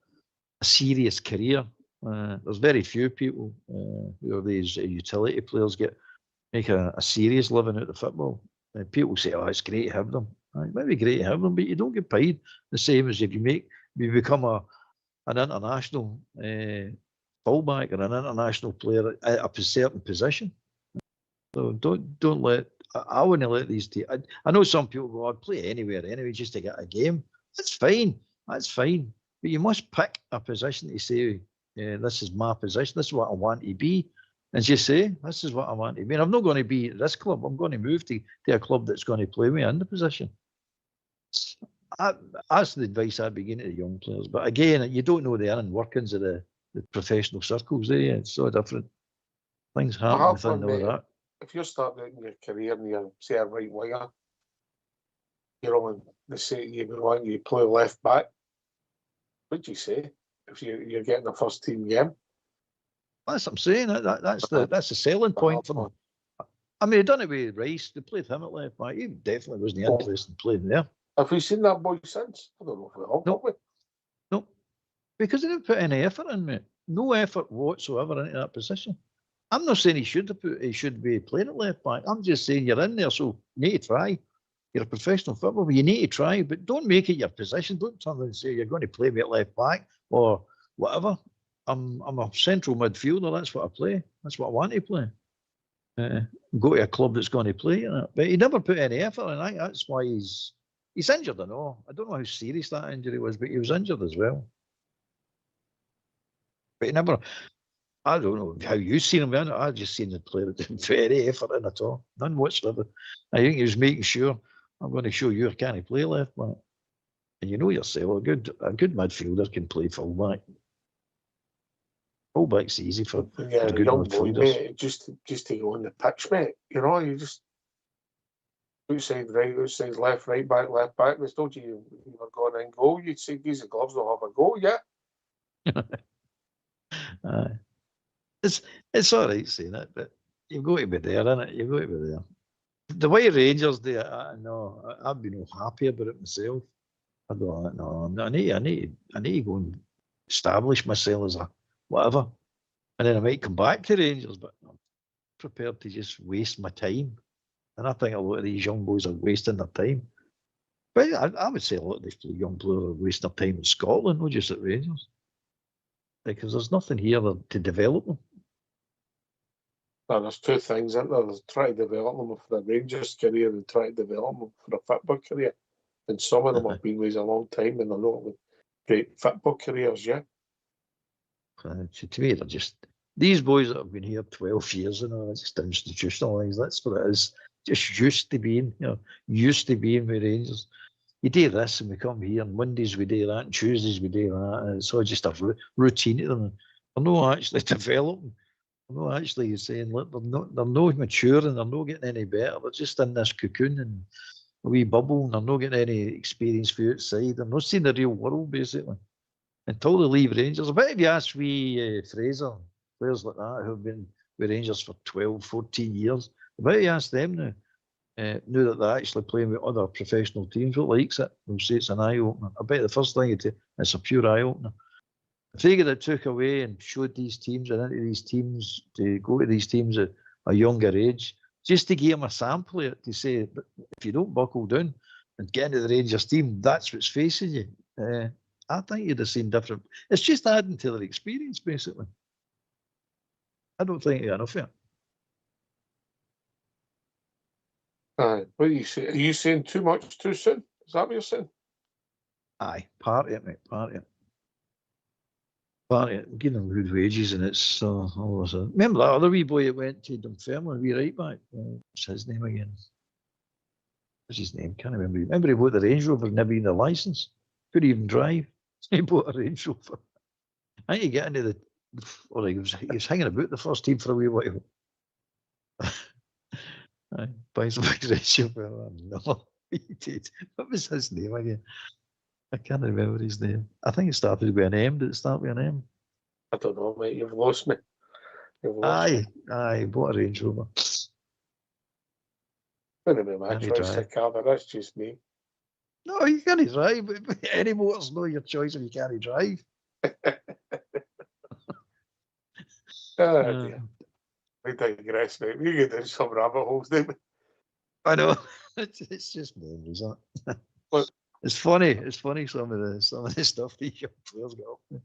serious career. There's very few people who are these utility players make a serious living out of football. People say, "Oh, it's great to have them." It might be great to have them, but you don't get paid the same as if you become an international fullback or an international player at a certain position. So don't let. I wouldn't let these teams. I know some people go, "I'd play anywhere anyway just to get a game." That's fine. But you must pick a position to say, "This is my position. This is what I want to be." And just say, this is what I want to be. I'm not going to be at this club. I'm going to move to a club that's going to play me in the position. That's the advice I'd be giving to the young players. But again, you don't know the inner workings of the professional circles, do you? It's so different. Things happen within all that. If you're starting out in your career and you're, say, a right winger, you're on the say you play left back, what'd you say? If you're getting a first team game? That's what I'm saying. That's the selling point for them. I mean, he done it with Rice. They played him at left back. He definitely wasn't interested in playing there. Have we seen that boy since? I don't know if we have. No, because he didn't put any effort in, mate. No effort whatsoever into that position. I'm not saying he should be playing at left back. I'm just saying you're in there, so you need to try. You're a professional footballer, you need to try, but don't make it your position. Don't turn around and say you're going to play me at left back or whatever. I'm a central midfielder. That's what I play. That's what I want to play. Go to a club that's going to play. But he never put any effort in. I think that's why he's injured. I know. I don't know how serious that injury was, but he was injured as well. But he never. I don't know how you've seen him. I just seen the player that didn't put any effort in at all. None whatsoever. I think he was making sure, I'm going to show you I can't play left back. And you know yourself, a good midfielder can play full back. Fullback's easy for good young boy, midfielders. mate, just to go on the pitch, mate. You know, you just outside right, outside left, right back, left back. They told you were going in goal. You'd say these gloves will have a goal, yeah. It's all right saying it, but you've got to be there, innit? You've got to be there. The way Rangers do it, I'd be no happy about it myself. I don't know. I need to go and establish myself as a whatever, and then I might come back to Rangers. But I'm prepared to just waste my time, and I think a lot of these young boys are wasting their time. But I would say a lot of these young players are wasting their time in Scotland, not just at Rangers, because there's nothing here to develop them. No, there's two things, isn't there? There's trying to develop them for a Rangers career and trying to develop them for a football career. And some of them have been with a long time and they're not with great football careers, yeah. To me, they're just these boys that have been here 12 years and all, just institutionalised. That's what it is. Just used to being with Rangers. You do this and we come here, and Mondays we do that, and Tuesdays we do that, and it's all just a routine to them. They're not actually developing. They're not actually saying, look, they're not maturing, they're not getting any better. They're just in this cocoon and a wee bubble, and they're not getting any experience for outside. They're not seeing the real world, basically. Until they leave Rangers. I bet if you ask Fraser, players like that who've been with Rangers for 12, 14 years, I bet you ask them now that they're actually playing with other professional teams, what likes it? They'll say it's an eye-opener. I bet the first thing it's a pure eye-opener. If they get it took away and showed these teams and into these teams, to go to these teams at a younger age, just to give them a sample of it, to say, if you don't buckle down and get into the Rangers team, that's what's facing you. I think you'd have seen different. It's just adding to their experience, basically. I don't think you're enough of it. What are you saying? Are you saying too much too soon? Is that what you're saying? Aye, part of it, mate, part of it. Part of it, give them good wages, and it's all of a sudden. Remember that other wee boy that went to Dunfermline, wee right back? What's his name again? What's his name? Can't remember. Remember he bought the Range Rover, never even the license. Couldn't even drive. He bought a Range Rover. I think you get into the, or he was hanging about the first team for a wee while. Aye, buys a big Range Rover. No, he did. What was his name again? I can't remember his name. I think it started with an M. Did it start with an M? I don't know, mate. You've lost me. You've lost me. Aye, bought a Range Rover. Anyway, my Can he choice to drive? car, but that's just me. No, you can't drive. Any motor's not your choice if you can't drive. Dear. We digress, mate. We get in some rabbit holes, don't we? I know. It's just memories, isn't it? Well, It's funny. It's funny some of the stuff these young players get up to.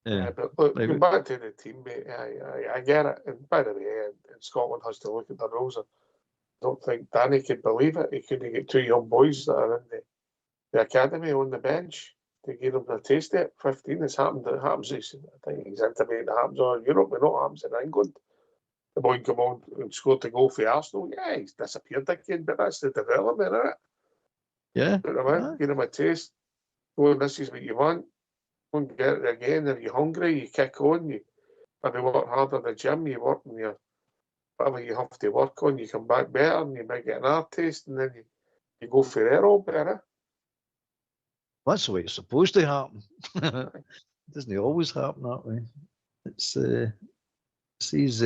yeah, but look, Maybe. going back to the team, mate, I get it. And by the way, and Scotland has to look at the rules. I don't think Danny could believe it. He couldn't get two young boys that are in the academy on the bench to give them a taste of it. 15, it happens. I think he's intimating it happens all in Europe, but not happens in England. The boy come on and scored the goal for Arsenal. Yeah, he's disappeared again, but that's the development, isn't it? Yeah. Put him in, give him a taste. Go and this is what you want. Go and get it again. If you're hungry, you kick on. You maybe work hard in the gym. You work on your whatever you have to work on. You come back better, and you might get an art taste, and then you go for it all better. That's the way it's supposed to happen. It doesn't always happen that way. It's these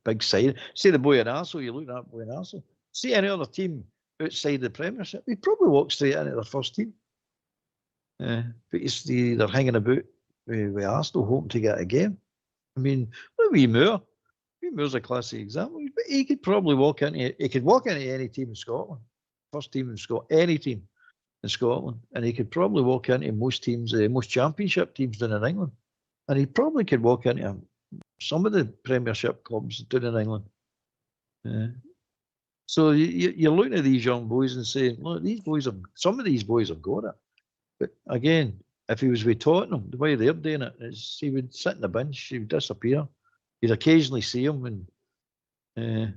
big side. See the boy in Arsenal, you're looking at the boy in Arsenal. See any other team outside the Premiership, he'd probably walk straight into their first team. But you see, they're hanging about with Arsenal, hoping to get a game. I mean, look at Wee Moore. Wee Moore's a classic example. But he could probably walk into any team in Scotland. First team in Scotland, any team in Scotland. And he could probably walk into most teams, most championship teams down in England. And he probably could walk into some of the Premiership clubs down in England. So you're looking at these young boys and saying, look, some of these boys have got it. But again, if he was with Tottenham, the way they're doing it is he would sit in the bench, he would disappear. You'd occasionally see him. And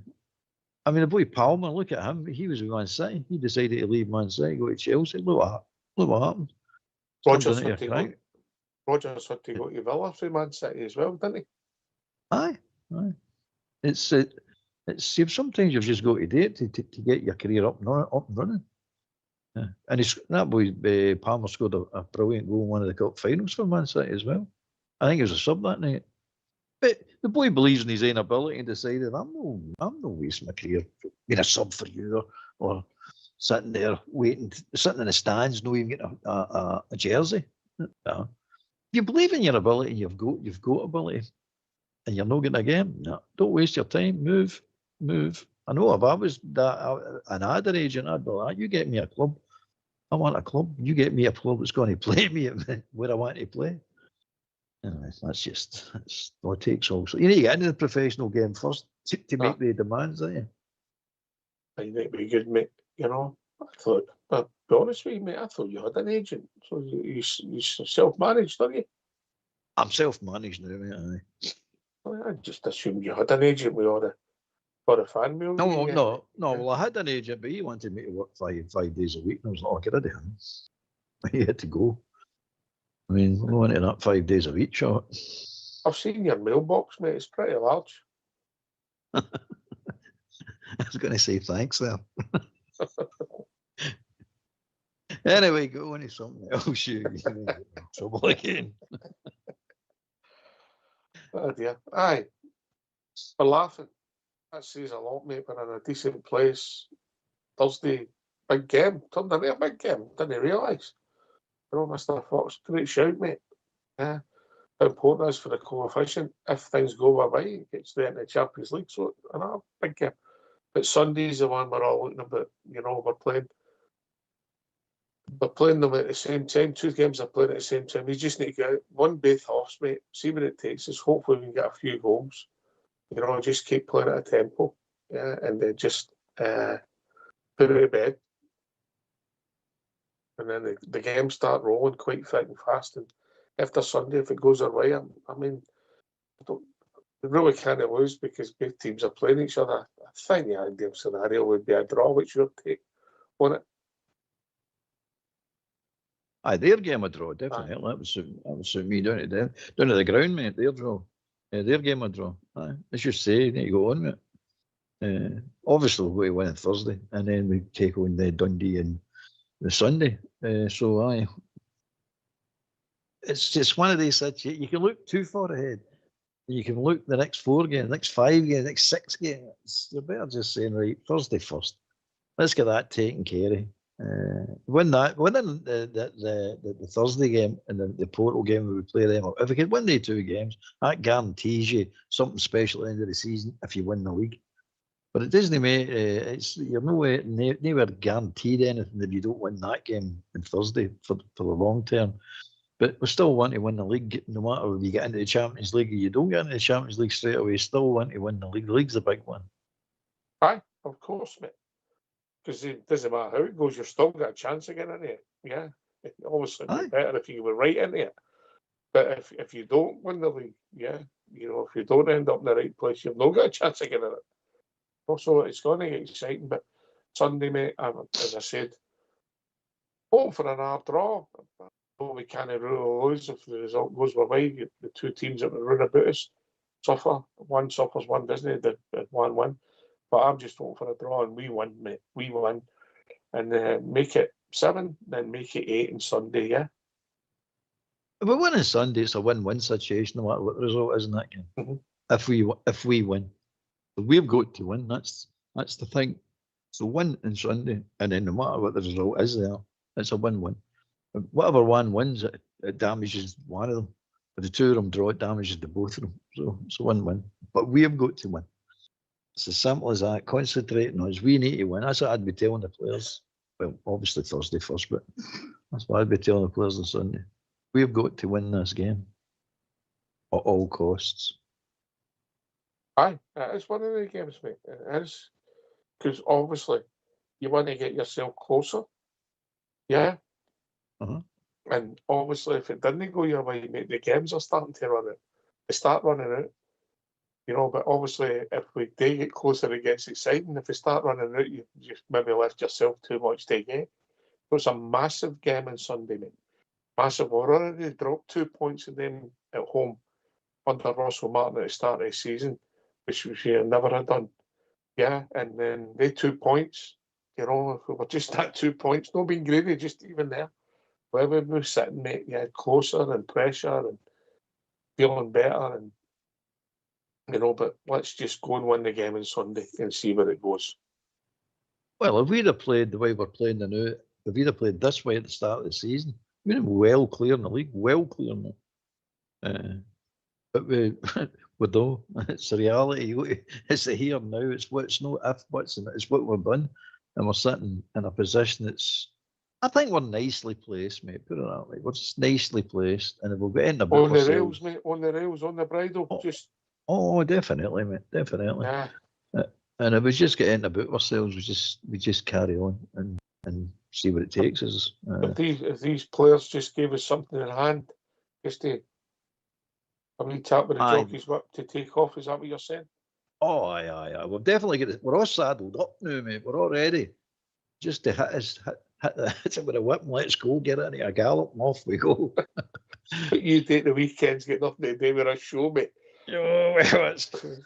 I mean, the boy Palmer, look at him. He was with Man City. He decided to leave Man City, go to Chelsea. Look what happened. Rodgers had to go to Villa for Man City as well, didn't he? Aye. It's sometimes you've just got to do it to get your career up and running. And that boy Palmer scored a brilliant goal in one of the cup finals for Man City as well. I think he was a sub that night. But the boy believes in his own ability and decided, I'm no wasting my career being a sub for you or sitting there waiting, sitting in the stands, not even getting a jersey. No. If you believe in your ability and you've got ability and you're not getting a game, no, don't waste your time. Move. I know if I was an ad agent, I'd be like, you get me a club. I want a club. You get me a club that's going to play me where I want to play. That's what it takes also. You need to get into the professional game first to make the demands, don't you? You need to be good, mate. You know, I thought, I'll be honest with you, mate, I thought you had an agent. So you self-managed, don't you? I'm self-managed now, mate. I just assumed you had an agent with all the fan mail. No. Well, I had an agent, but he wanted me to work five days a week, and I was like, I'll get rid of him. He had to go. I mean, I'm going to that 5 days a week shot. I've seen your mailbox, mate. It's pretty large. I was going to say thanks there. Anyway, go on to something else. You get in trouble again. Oh dear. Aye. We're laughing. That says a lot, mate. We're in a decent place. Thursday, big game. Turned into a big game. Didn't realise. You know, Mr. Fox, great shout, mate. Yeah. How important it is for the coefficient. If things go our way, it gets there in the Champions League. So, another big game. But Sunday's the one we're all looking about. You know, we're playing They're playing them at the same time. 2 games are playing at the same time. You just need to get one both halves, mate. See what it takes us. Hopefully we can get a few goals. You know, just keep playing at a tempo. Yeah, and then just put it to bed. And then the games start rolling quite thick and fast. And after Sunday, if it goes our way, I mean, we really can't lose because both teams are playing each other. I think the ideal scenario would be a draw. What's your take on it? Aye, their game a draw, definitely. That would suit me down at the ground, mate. Their draw. Their game a draw. Aye. As you say, you need to go on with it. Obviously, we're going to win on Thursday, and then we take on the Dundee and the Sunday. So, aye. It's just one of these situations. You can look too far ahead. You can look the next 4 games, next 5 games, next 6 games. You're better just saying, right, Thursday first. Let's get that taken care of. Winning the Thursday game and the Portal game where we play them. If we could win the 2 games, that guarantees you something special at the end of the season if you win the league. But it doesn't make you're nowhere guaranteed anything if you don't win that game on Thursday for the long term. But we still want to win the league, no matter if you get into the Champions League or you don't get into the Champions League straight away. You still want to win the league. The league's a big one. Aye, of course, mate. Because it doesn't matter how it goes, you've still got a chance again in it. Yeah, obviously it'd be better if you were right into it. But if you don't win the league, yeah, you know, if you don't end up in the right place, you've not got a chance again in it. Also, it's going to get exciting. But Sunday, mate, as I said, hoping for an hard draw. But we can't really lose if the result goes our way. The 2 teams that run about us suffer. One suffers, one doesn't. The 1-1. But I'm just hoping for a draw and we win, mate. We win. And make it 7, then make it 8 on Sunday, yeah? If we win on Sunday, it's a win-win situation, no matter what the result is in that game. Mm-hmm. If we win. So we've got to win. That's the thing. So win on Sunday, and then no matter what the result is there, it's a win-win. Whatever one wins, it damages one of them. If the 2 of them draw, it damages the both of them. So it's a win-win. But we have got to win. It's as simple as that. Concentrating on us. We need to win. That's what I'd be telling the players. Well, obviously Thursday first, but that's what I'd be telling the players on Sunday. We've got to win this game at all costs. Aye, it's one of the games, mate. It is. Because obviously you want to get yourself closer. Yeah. Uh-huh. And obviously if it didn't go your way, mate, the games are starting to run out. They start running out. You know, but obviously if we do get closer, it gets exciting. If we start running out, you just maybe left yourself too much to get. So it's a massive game on Sunday, mate. Massive. We're already dropped 2 points in them at home under Russell Martin at the start of the season, which we never had done. Yeah, and then they 2 points, you know, if we were just at 2 points, not being greedy, just even there. Where we were sitting, mate, yeah, closer and pressure and feeling better and, you know, but let's just go and win the game on Sunday and see where it goes. Well, if we'd have played the way we're playing now, if we'd have played this way at the start of the season, we'd have been well clear in the league, well clear in it. But we don't. It's the reality. It's the here and now. It's no if, buts, and it's what we've done. And we're sitting in a position that's, I think we're nicely placed, mate. Put it that way. We're just nicely placed. And if we'll get in the book on the rails, mate, on the rails, on the bridle, just. Oh, definitely, mate. Definitely. Yeah. And if we just get in the book ourselves, we just carry on and see what it takes us. If these players just gave us something in hand, just to a wee tap with the jockey's whip to take off, is that what you're saying? Oh, aye. We've definitely got it. We're all saddled up now, mate. We're all ready. Just to hit it with a whip and let's go, get into a gallop and off we go. But you take the weekends, get nothing to do with a show, mate. Oh, well, that's true.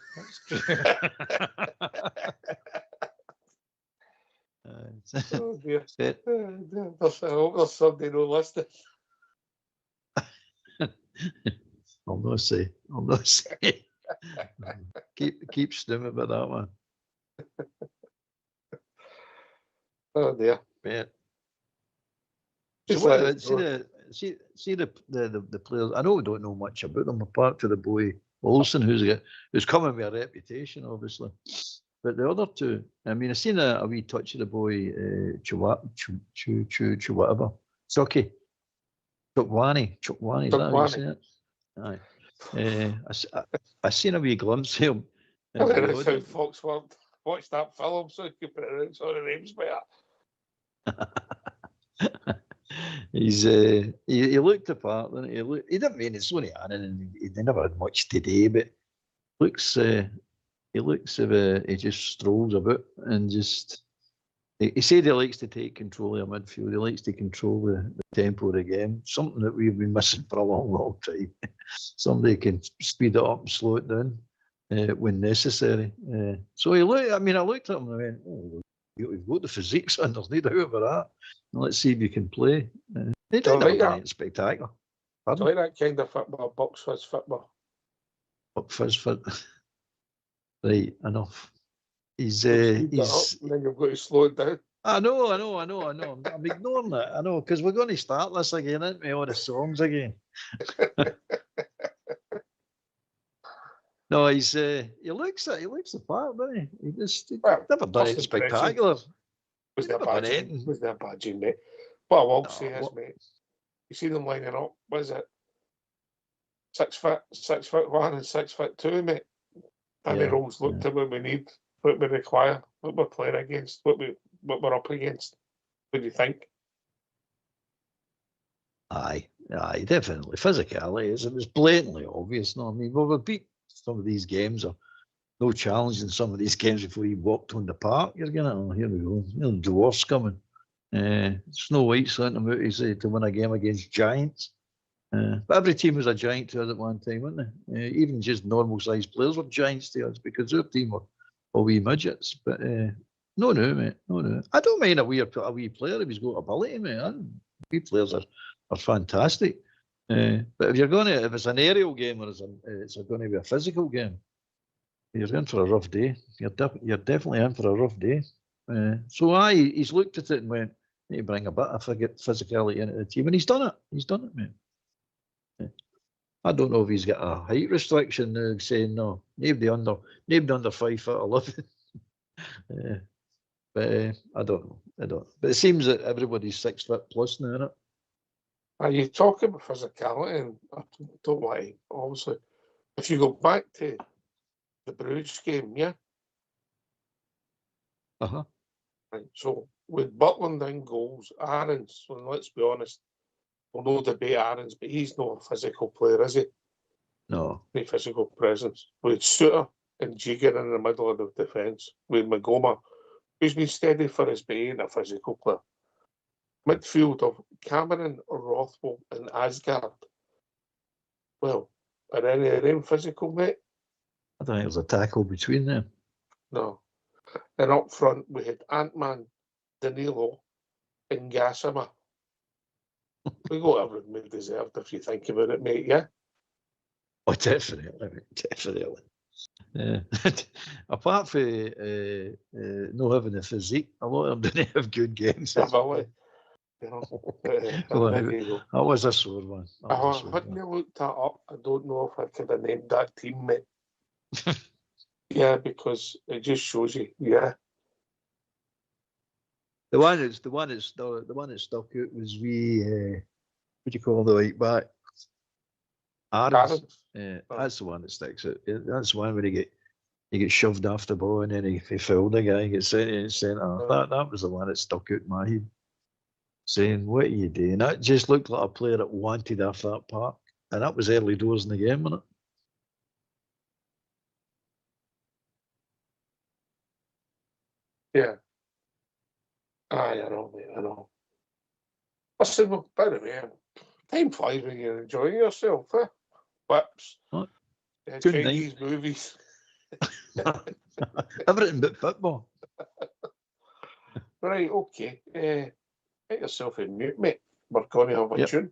Oh dear. I hope there's somebody no listening. I'll not say. Keep stimming about that one. Oh dear. Yeah. So see the players. I know we don't know much about them apart from the boy Olsen, who's coming with a reputation, obviously. But the other two, I mean, I seen a wee touch of the boy, whatever, Chucky, Chukwani, is that how you say it? Aye. I seen a wee glimpse of him. That's how Fox worked. Watch that film so you can pronounce all the names better. He looked the part, didn't he? He didn't mean it's only Annan, and he never had much today, but he looks as if he just strolls about and just. He said he likes to take control of the midfield. He likes to control the tempo of the game. Something that we've been missing for a long, long time. Somebody can speed it up and slow it down when necessary. So I looked at him and I went, "Oh, we've got the physiques on. There's no doubt about that. Let's see if you can play." He did anything spectacular. Do you like that kind of football, box fizz football? Box fizz fit. Right, enough. He's and then you've got to slow it down. I know. I'm ignoring it. I know, because we're going to start this again, aren't we? All the songs again. No, he looks the part, doesn't he? He never done anything spectacular. Was there a badging, mate? What I will say is, mate, you see them lining up. What is it? 6'1" and 6'2", mate. And the roles looked at what we need, what we require, what we're playing against, what we're up against. What do you think? Aye, definitely. Physicality it was blatantly obvious. No, I mean, we beat some of these games, or no challenge in some of these games before he walked on the park. You're going, here we go. The dwarf's coming. Snow White sent him out to win a game against Giants. But every team was a giant to us at one time, weren't they? Even just normal-sized players were giants to us because our team were all wee midgets. But no, mate. No. I don't mind a wee player if he's got ability, mate. Wee players are fantastic. But if it's an aerial game or it's going to be a physical game, you're in for a rough day. You're definitely in for a rough day. He's looked at it and went, need to bring a bit of physicality into the team, and he's done it. Mate. I don't know if he's got a height restriction saying no, nobody under 5'11". But I don't know. But it seems that everybody's 6 foot plus now, isn't it? Are you talking about physicality? And I don't want to, obviously. If you go back to the Bruges game, yeah? Uh-huh. Right, so with Butland in goals, Aarons, well, let's be honest, we'll no debate Aarons, but he's not a physical player, is he? No. No physical presence. With Suter and Jigger in the middle of the defence, with Magoma, who's been steady for his being a physical player. Midfield of Cameron, Rothwell and Asgard. Well, are any of them physical, mate? I don't think there's a tackle between them. No. And up front, we had Ant-Man, Danilo and Gassama. We got everything we deserved if you think about it, mate, yeah? Oh, definitely. Yeah. Apart from not having the physique, a lot of them didn't have good games. That was a sore one. Hadn't you looked that up? I don't know if I could have named that team, mate. Yeah, because it just shows you, yeah. The one that stuck out was what do you call the right back? Aarons. That's the one that sticks out. That's the one where he gets shoved off the ball and then he fouled the guy and gets sent in centre. That was the one that stuck out in my head. Saying, what are you doing? That just looked like a player that wanted off that park. And that was early doors in the game, wasn't it? Yeah. I know, mate, I know. Listen, well, by the way, time flies when you're enjoying yourself, huh? Whips. What? Chinese movies. Everything but football. Right, okay. Get yourself in mute, mate. We're going to have a tune.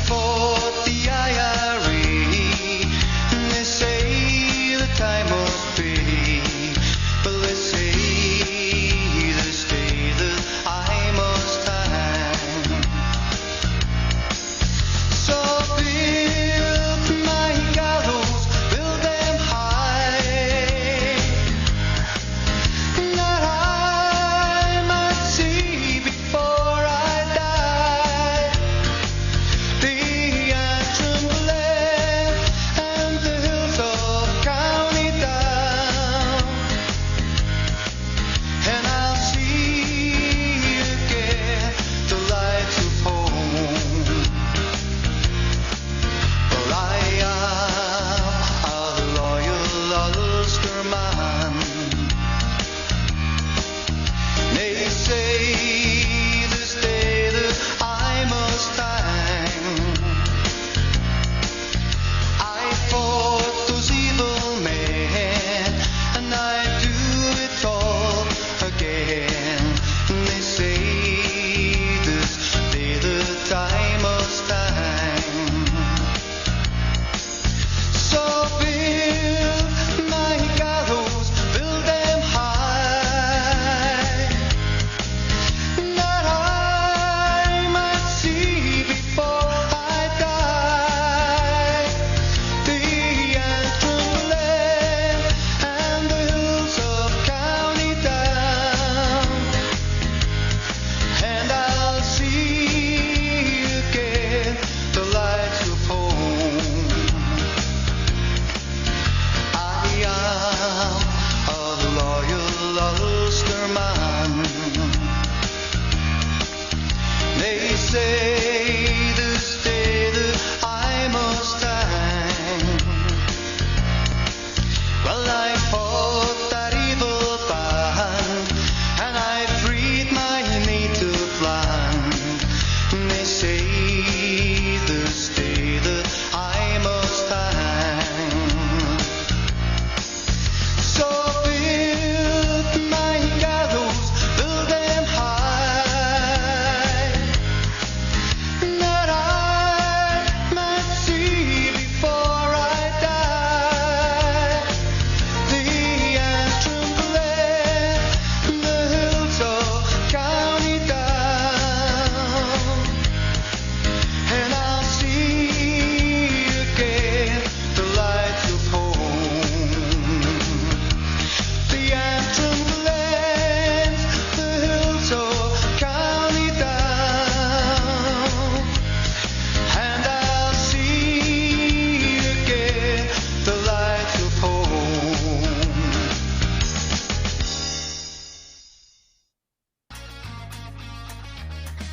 fought the IRA, and they say the time must be, but let's say this day that I must hang. So build my gallows, build them high, that I might see before I die the Antrim land and the hills of County Down, and I'll see again the lights of home. For I am a loyal Ulster man. They say this day that I must hang. I fought those evil men, and I do it all again. They say this day that I must hang. So build my gallows, build them high, that I might see before I die the Antrim land and the hills of County Down, and I'll see again the lights of home. I am a loyal Ulster man. They say this day that I must hang. Well, I fought that evil band, and I freed my native land. They say this day that I must hang. So build my gallows, build them high, that I might see before I die the Antrim land and the hills of County Down, and I'll see again the lights of home. The Antrim lands, the hills of County Down, and I'll see again the lights of home.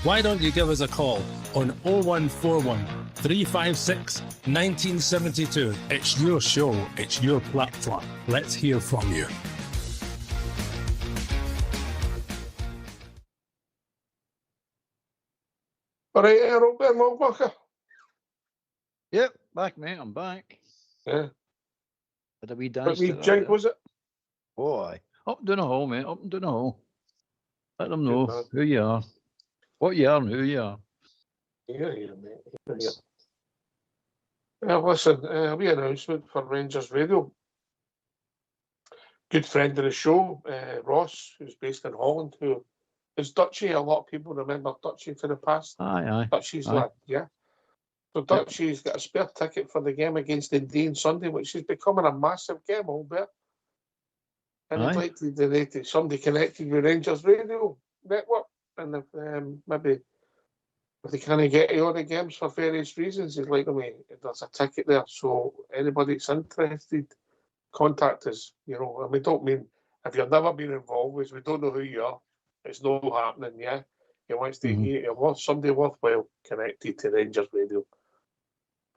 Why don't you give us a call on 0141 356 1972? It's your show, it's your platform. Let's hear from you. All right, Robert Mulbucker. Yep, back, mate. I'm back. Yeah. Had a wee But dance. we to that jink, there. was it? Oh, aye. Up and down the hall, mate. Up and down the hall. Let them know man. who you are, what you are, and who you are. Here, mate. Here. Listen, wee announcement for Rangers Radio. Good friend of the show, Ross, who's based in Holland, who is Dutchy. A lot of people remember Dutchy for the past. Aye, aye. Dutchy's Aye. lad, yeah. So Dutchy's got a spare ticket for the game against Dundee on Sunday, which is becoming a massive game, Albert. And Aye. I'd like to donate to somebody connected with Rangers Radio Network. And if maybe if they can't get to all the games for various reasons, he'd like to make there's a ticket there. So anybody that's interested, contact us. You know, and we don't mean if you've never been involved with us, we don't know who you are. It's not happening, yeah. He wants to hear somebody worthwhile connected to Rangers Radio.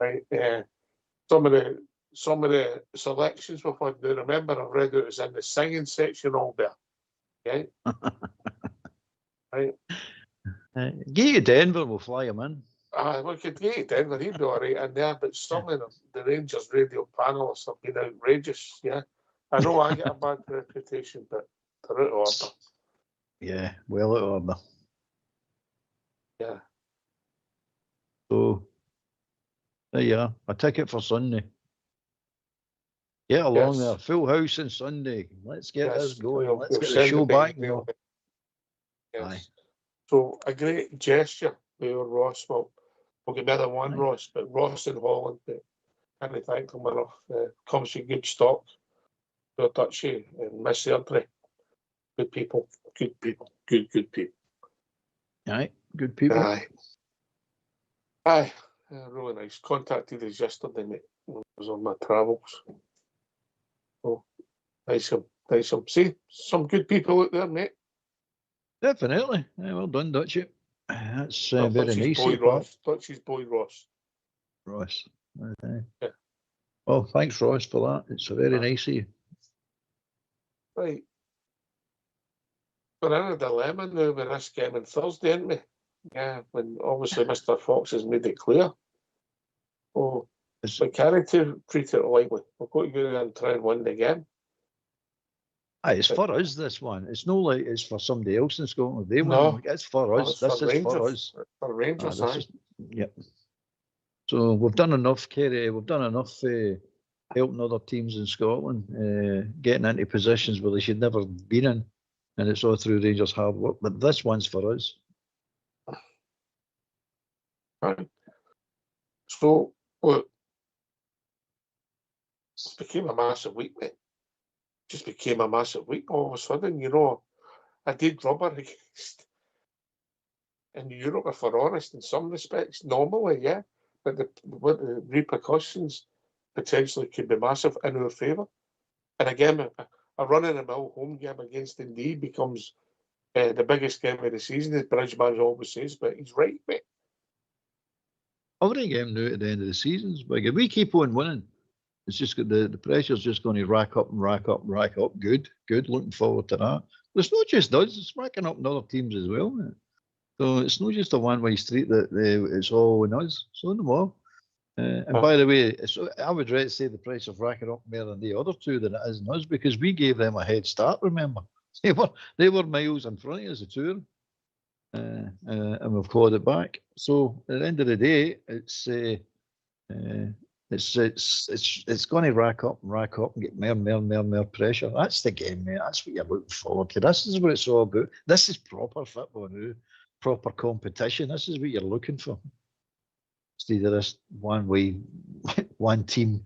Right. Some of the selections we've had now, remember I've read it was in the singing section all there. Okay. Right. Get to Denver, we'll fly him in. We could get to Denver, he'd be all right in there, but some of the Rangers radio panelists have been outrageous, yeah. I know I get a bad reputation, but they're out of order. Yeah, well out of order. Yeah. So, There you are. A ticket for Sunday. Get along Yes. there. Full house on Sunday. Let's get this going. Let's we'll get the send show it back. email. Yes. Aye. So a great gesture there, Ross. Well, we'll get better one, Aye. Ross, but Ross in Holland, can't thank him enough. Comes with good stock. They're Dutchy and Miss Airdrie. Good people. Good people. Good people. Aye. Good people. Aye. Really nice. Contacted us yesterday, mate. I was on my travels. Oh, nice of them. See, some good people out there, mate. Definitely. Aye, well done, Dutchy. That's very Dutchy's nice boy, of you, pal. Ross. Dutchy's boy, Ross. Ross. Aye. Yeah. Well, thanks, Ross, for that. It's very Aye. nice of you. Right. We're in a dilemma now with this game on Thursday, aren't we? Yeah, when obviously Mr. Fox has made it clear. Oh, It's, we can't treat it lightly. We're going to go there and try and win the game. aye, it's for us, this one. It's no like it's for somebody else in Scotland. They win. No. It's for No, us. it's This for is Rangers. for us. For Rangers, This aye. is, yep. So we've done enough, Kerry. We've done enough helping other teams in Scotland, getting into positions where they should never have been in. And it's all through Rangers' hard work. But this one's for us. Right. So, look, it became a massive week, mate. Just became a massive week all of a sudden, you know. I did rubber against in Europe, if we're honest, in some respects, normally, yeah. But the repercussions potentially could be massive in our favour. And again, a run-in-the-mill home game against Dundee becomes the biggest game of the season, as Bridgeman always says, but he's right, mate. Every game now at the end of the season's big. If we keep on winning, it's just got the pressure's just going to rack up and rack up and rack up. Good. Looking forward to that. It's not just us, it's racking up in other teams as well, mate. So it's not just a one-way street that it's all on us. It's on them all. And by the way, I would rather say the price of racking up more than the other two than it is in us, because we gave them a head start, remember. They were miles in front of us, the two of them. And we've clawed it back. So at the end of the day, it's going to rack up and get more pressure. That's the game, mate. That's what you're looking forward to. This is what it's all about. This is proper football now, proper competition. This is what you're looking for. Instead of this one team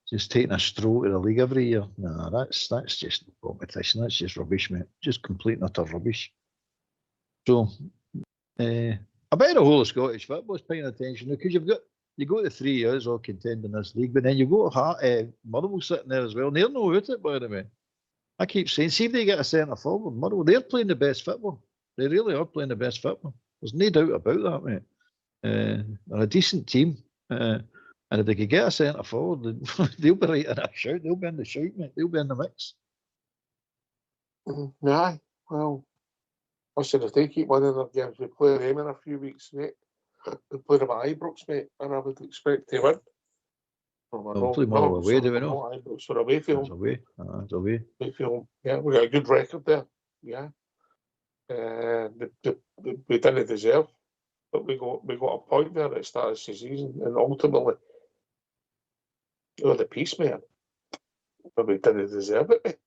just taking a stroll to the league every year. No, that's just competition. That's just rubbish, mate. Just complete and utter rubbish. So, I bet the whole of Scottish football is paying attention because you go to 3 years all contending this league, but then you go to Motherwell sitting there as well, and they're not out it, by the way. I keep saying, see if they get a centre forward, Motherwell, they're playing the best football. They really are playing the best football. There's no doubt about that, mate. They're a decent team, and if they could get a centre forward, they'll be right in that shout. They'll be in the shout, mate. They'll be in the mix. Aye, well, listen, if they keep winning their games, we play them in a few weeks, mate. We play them at Ibrox, mate, and I would expect to win. We'll play Motherwell away, do we know? Ibrox, we're away from It's away. It's away. Yeah, we got a good record there. Yeah. We didn't deserve, but we got a point there at the start of the season, and ultimately, the peace, man. But we didn't deserve it, mate.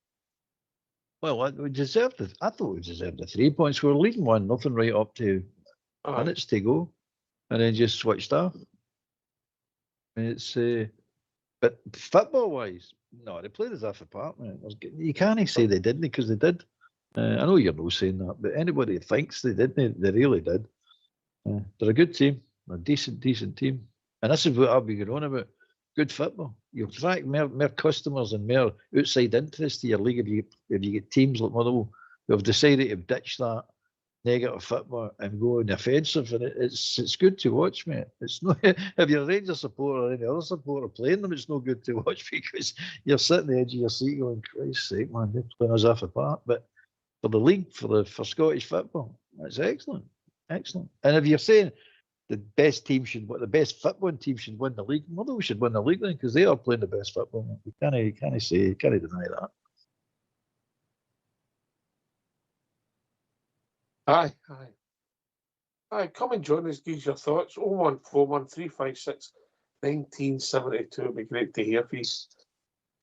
Well, we deserved it. I thought we deserved the 3 points. We were leading 1-0 right up to minutes to go, and then just switched off. And it's but football-wise, no, they played us off apart, man. You can't say they didn't, because they did. I know you're not saying that, but anybody that thinks they didn't, they really did. They're a good team, a decent team, and this is what I've been going on about. Good football. You'll attract more customers and more outside interest to your league if you get teams like Motherwell who have decided to ditch that negative football and go on the offensive, and it's good to watch, mate. It's not if you're a Rangers supporter or any other supporter playing them, it's no good to watch, because you're sitting on the edge of your seat going, Christ's sake, man, they're playing us off apart. But for the league, for Scottish football, that's excellent. And if you're saying the best football team should win the league, Motherwell should win the league then, because they are playing the best football. You can't deny that. Aye. Come and join us, give your thoughts. 0141356 1972 would be great to hear for you.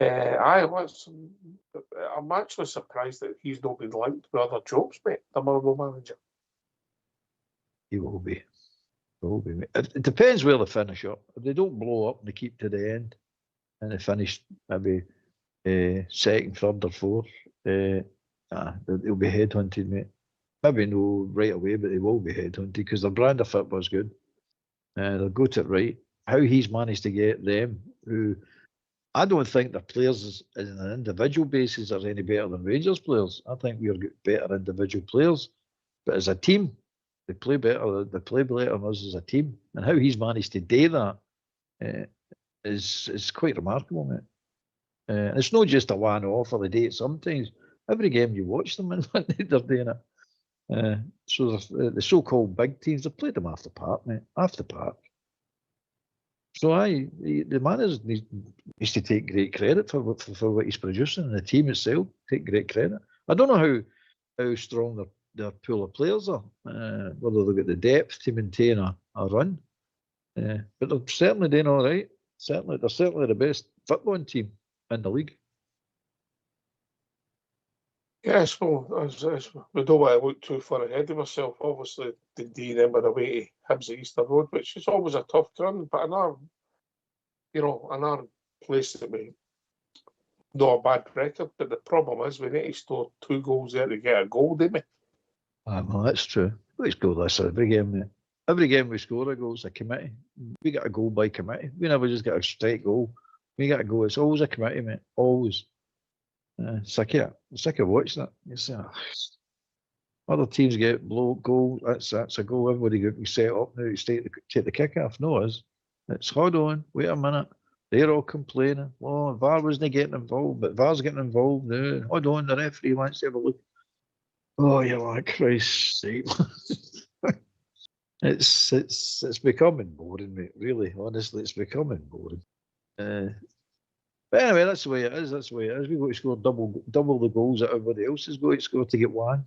I'm actually surprised that he's not been linked with other jobs, mate. The Motherwell manager. He will be. He will be. It depends where they finish up. If they don't blow up and they keep to the end, and they finish maybe second, third, or fourth, they'll be headhunted, mate. Maybe no right away, but they will be headhunted because their brand of football is good. They'll go to it right. How he's managed to get them, who I don't think their players on an individual basis are any better than Rangers players. I think we're better individual players, but as a team, they play better. They play better than us as a team, and how he's managed to do that is quite remarkable, mate. It's not just a one-off or a day. Sometimes every game you watch them and they're doing it. So the so-called big teams, they've played them off the park, mate. Off the park. So the manager needs to take great credit for what he's producing, and the team itself take great credit. I don't know how strong their pool of players are, whether they've got the depth to maintain a run, but they're certainly doing all right. They're certainly the best footballing team in the league. Yes, well, as we don't want to look too far ahead of ourselves. Obviously, the D&M are away to Hibs at Easter Road, which is always a tough run, but another place that we not a bad record. But the problem is we need to score 2 goals there to get a goal, don't we? Well, that's true. We score this every game, mate. Every game we score a goal, it's a committee. We get a goal by committee. We never just get a straight goal. We get a goal. It's always a committee, mate. Always. Sick of watching it. You say, other teams get goal. That's a goal. Everybody got set up now to take the kick off. No, it's hold on. Wait a minute. They're all complaining. Oh, VAR wasn't getting involved, but VAR's getting involved now. Hold on, the referee wants to have a look. Oh, you're like, Christ's sake. It's becoming boring, mate. Really, honestly, it's becoming boring. But anyway, that's the way it is. That's the way it is. We've got to score double the goals that everybody else is going to score to get one.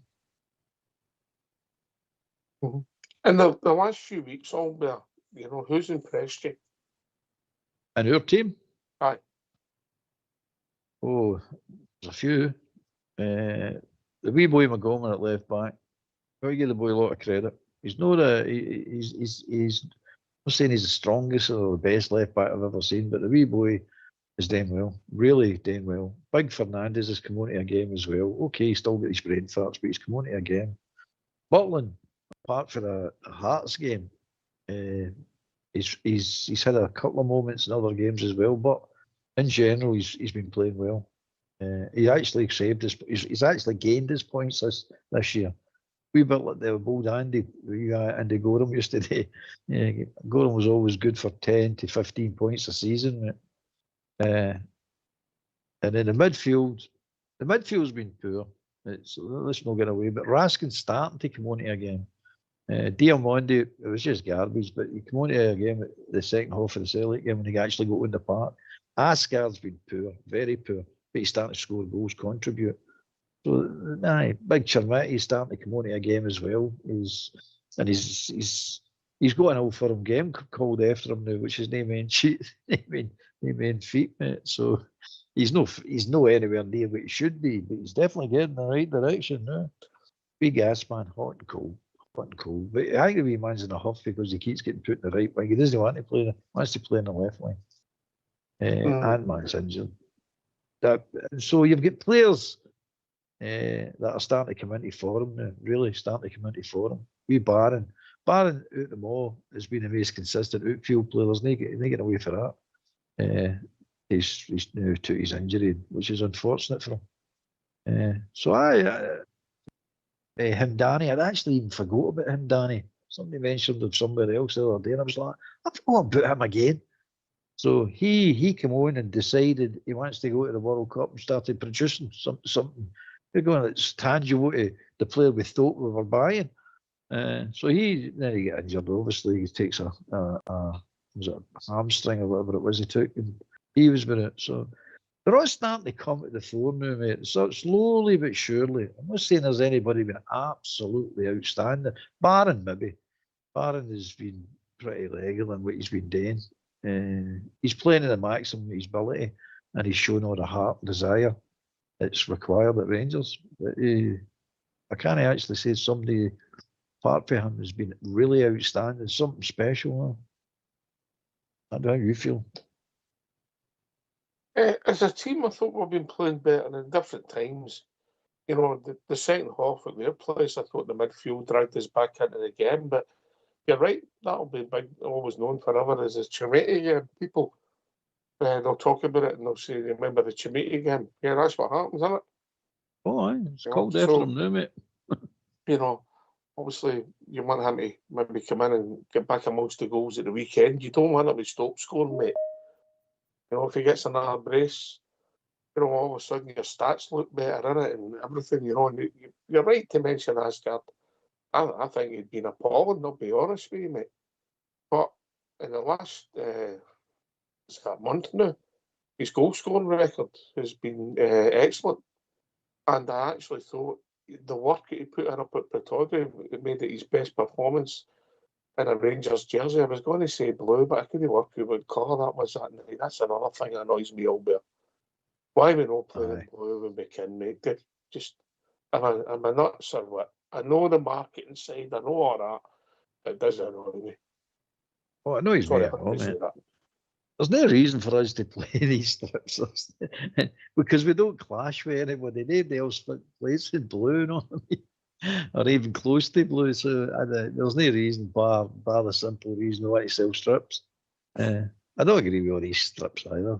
Mm-hmm. And the last few weeks, all there, who's impressed you? And our team? Aye. Oh, there's a few. The wee boy McGowan at left back. I give the boy a lot of credit. He's not he's not saying he's the strongest or the best left back I've ever seen, but the wee boy is doing well, really doing well. Big Fernandez has come onto a game as well. Okay, he's still got his brain farts, but he's come onto a game. Butland, apart from a Hearts game, he's had a couple of moments in other games as well, but in general, he's been playing well. He actually he's actually gained his points this year. Wee bit like the old Andy Gorham used to do. Gorham was always good for 10 to 15 points a season. And then the midfield's been poor. Let's not get away. But Raskin's starting to come on again. Diamondi, it was just garbage, but he came on again at the second half of the Celtic game when he actually got in the park. Asgard's been poor, very poor, but he's starting to score goals, contribute. So, Big Chermitti's starting to come on to a game as well. He's got an Old Firm game called after him now, which is no main feet, mate. So he's no anywhere near what he should be, but he's definitely getting in the right direction now. Big ass man, hot and cold. But I think the wee man's in a huff because he keeps getting put in the right wing. He doesn't want to play. He wants to play in the left wing. And man's injured. So you've got players that are starting to come into form now, really starting to come into form. We Barron out of them all has been the most consistent outfield player. There's no getting away for that. He's now took his injury, which is unfortunate for him. So Himdani, I'd actually even forgot about Himdani. Somebody mentioned of somebody else the other day, and I was like, I forgot about him again. So he came on and decided he wants to go to the World Cup and started producing something. They're going, it's tangible to the player we thought we were buying. So then he got injured. Obviously, he takes a hamstring or whatever it was he took, and he was with it. So they're all starting to come to the fore now, mate. So slowly but surely. I'm not saying there's anybody been absolutely outstanding. Barron, maybe. Barron has been pretty regular in what he's been doing. He's playing to the maximum of his ability, and he's shown all the heart and desire that's required at Rangers. But, I can't actually say somebody apart from him has been really outstanding, something special. I don't know how you feel. As a team, I thought we've been playing better in different times. You know, the second half at their place, I thought the midfield dragged us back into the game. But you're right, that'll be big, always known forever as the Chimiti game. People, they'll talk about it and they'll say, remember the Chimiti game? Yeah, that's what happens, isn't it? Oh, aye, it's You know, called after him now, mate. You know, obviously, you want him to maybe come in and get back amongst the goals at the weekend. You don't want him to stop scoring, mate. You know, if he gets another brace, you know, all of a sudden your stats look better in it and everything, you know. And you're right to mention Asgard. I think he'd been appalling, I'll be honest with you, mate. But in the last it's got a month now, his goal scoring record has been excellent. And I actually thought the work that he put in up at Pretoria made it his best performance in a Rangers jersey. I was going to say blue, but I couldn't work out what colour that was that night. That's another thing that annoys me, Albert. Why we not playing in blue when we can, mate? Just, am I nuts or what? I know the marketing side, I know all that. It does annoy me. Oh, I know he's Sorry, made I it had wrong, to say mate. that. There's no reason for us to play these strips because we don't clash with anybody. Nobody else plays in blue, you know what I mean? Or even close to blue. So there's no reason, bar the simple reason we want to sell strips. I don't agree with all these strips either.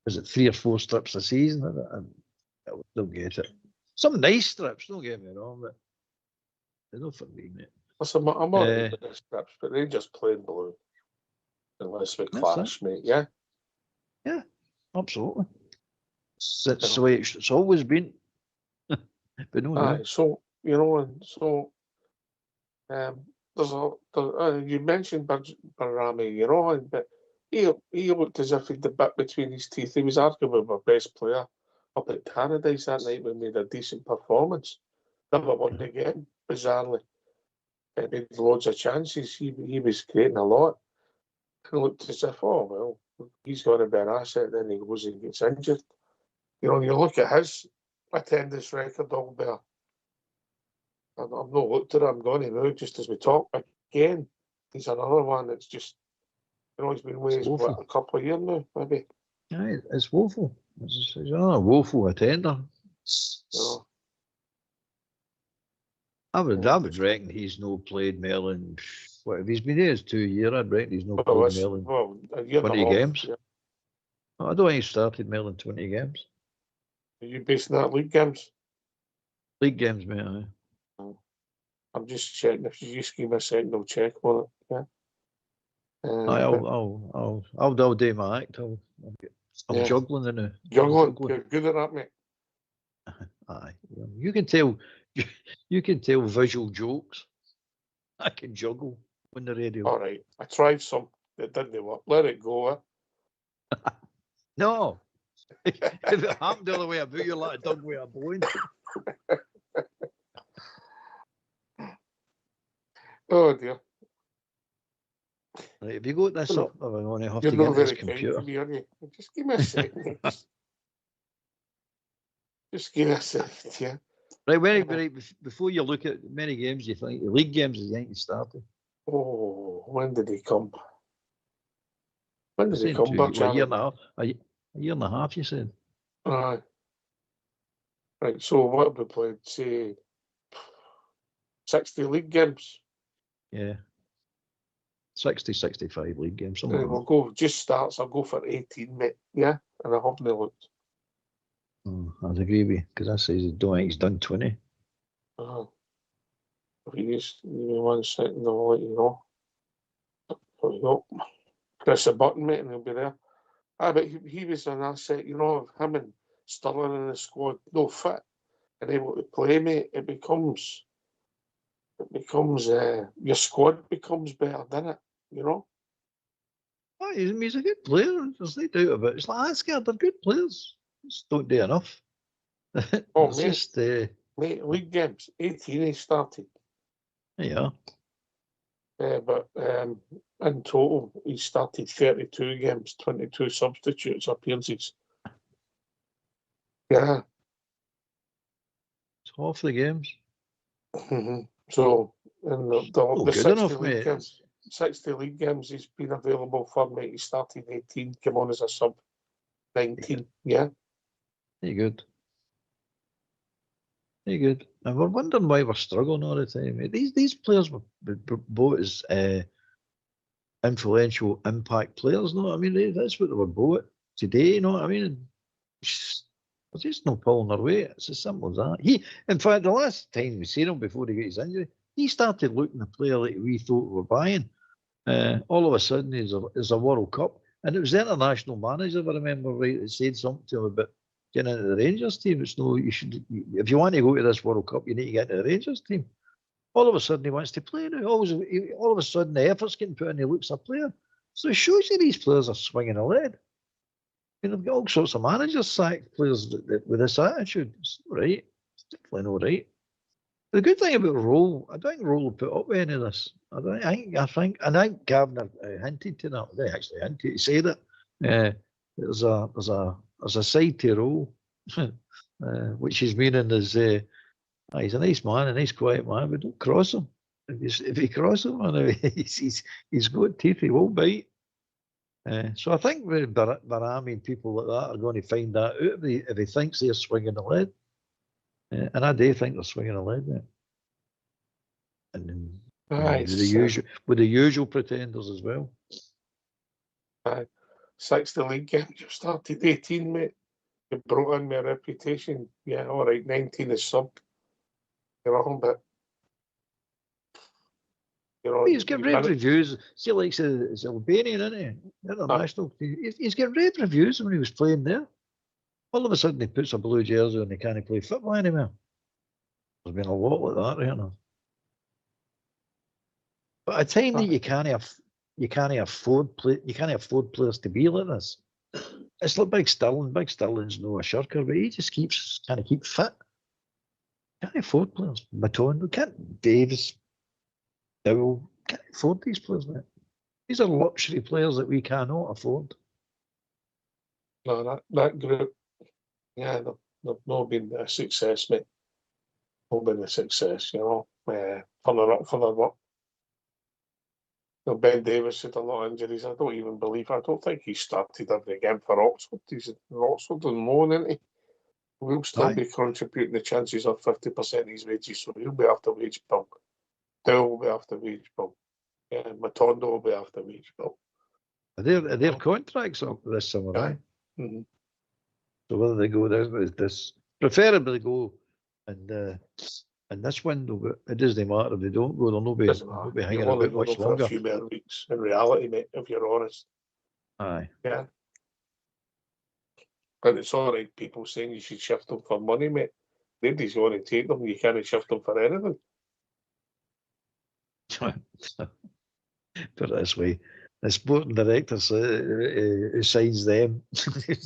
Is it 3 or 4 strips a season? I don't get it. Some nice strips, don't get me wrong, but they're not for me, mate. Listen, I'm all right with the strips, but they just plain blue. Unless we clash, mate, yeah? Yeah, absolutely. That's the way it's always been. But no, no. So, you know, and so you mentioned Barami, you know, but he looked as if he'd the bit between his teeth. He was arguably our best player up at Paradise that night when we made a decent performance. Never won the game, bizarrely. He made loads of chances. He was creating a lot. It looked as if, oh, well, he's going to be an asset, then he goes and gets injured. You know, you look at his attendance record, Albert. I've not looked at it, I'm going to now, just as we talk. Again, he's another one that's just, you know, he's been with us, what, a couple of years now, maybe. Yeah, it's woeful. It's a woeful attender. You know. I would reckon he's no played more than, what, if he's been here 2 years, I'd reckon he's no played more than a year 20 and a half, games. Yeah. I don't think he started more than 20 games. Are you basing that league games? League games, mate, aye. I'm just checking. If you just give me a second, I'll check on it. Yeah. I'll do my act. I'm juggling the now. Juggling. You're good at that, mate. Aye. You can tell visual jokes. I can juggle on the radio. All right. I tried some that didn't work. Let it go. No. If it happened the other way about, you're like a dog with a bone. Oh dear. Right, if you got this up, I'm going to have You're to get not this very computer. kind to me, are you? Just give me a second. Just give me a second, yeah. Right, before you look at many games, you think league games is ain't started. Oh, when did he come? When did he come? A year and a half. A year and a half, you said. Right. So what have we played? Say 60 league games. Yeah. 60, 65 league games. Something We'll go just starts. I'll go for 18, mate. Yeah, and I haven't looked. I'd agree with you because I say don't think he's done 20. If you just give me 1 second, I'll let you know. There we go. Press a button, mate, and he'll be there. But he was an asset, you know, of him and Sterling in the squad, no fit and able to play, mate. It becomes your squad becomes better, doesn't it? You know. Oh, he's a good player. There's no doubt about it. It's like Asgard, they're good players. Just don't do enough. Oh, mate, league games, 18 he started. Yeah. But in total, he started 32 games, 22 substitutes appearances. Yeah. It's half the games. Mm-hmm. So, in the Good 60 enough, league mate. games, 60 league games, he's been available for me. He started 18, came on as a sub 19. Yeah. Very good. Very good. And we're wondering why we're struggling all the time, mate. These players were bought as influential impact players, no? I mean, that's what they were bought today, you know what I mean? They're just not pulling their weight. It's as simple as that. In fact, the last time we seen him before he got his injury, he started looking a player like we thought we were buying. All of a sudden, there's a World Cup, and it was the international manager, if I remember right, that said something to him about getting into the Rangers team. It's no, you should, if you want to go to this World Cup, you need to get into the Rangers team. All of a sudden, he wants to play now. All of a sudden, the effort's getting put in, he looks a player. So it shows you these players are swinging a lead. I mean, they've got all sorts of managers sacked players with this attitude. It's not right. It's definitely not right. The good thing about Roll, I don't think Roll will put up with any of this. I think Gavin hinted to that. They actually hinted to say that. There's a side to Roll, which is meaning is he's a nice man, a nice quiet man, but don't cross him. If he crosses him, man, he's got teeth. He won't bite. So I think with Barami and people like that are going to find that out if he thinks they're swinging the lead. And I do think they're swinging a lead there. And then with the usual pretenders as well. 60 league games, you started 18, mate. You brought in my reputation. Yeah, all right, 19 is sub. You're wrong, but He's getting rave reviews. See, like it's Albanian, isn't he? International. He's getting rave reviews when he was playing there. All of a sudden, he puts a blue jersey on, he can't play football anymore. There's been a lot like that right now. But a time that you can't afford players to be like this. It's like Big Sterling. Big Sterling's no a shirker, but he just keeps fit. Can't afford players. Matondo, can't Davis, Dowell, can't afford these players, mate. These are luxury players that we cannot afford. No, that group, yeah, they've not been a success, mate. Not been a success, you know. For their work. Ben Davis had a lot of injuries. I don't think he started every game for Oxford. He's in Oxford and more, isn't he? We'll still be contributing the chances of 50% of his wages, so he'll be after wage bill. Dale will be after wage bill. Yeah, Matondo will be after wage bill. Are their contracts up this summer, right? Mm-hmm. So whether they go this preferably go in this window, but it doesn't matter if they don't go. They'll not be hanging about much longer. For a few more weeks, in reality, mate, if you're honest. Aye. Yeah. And it's all right, people saying you should shift them for money, mate. Nobody's going to take them. You can't shift them for anything. Put it this way, the sporting director who signs them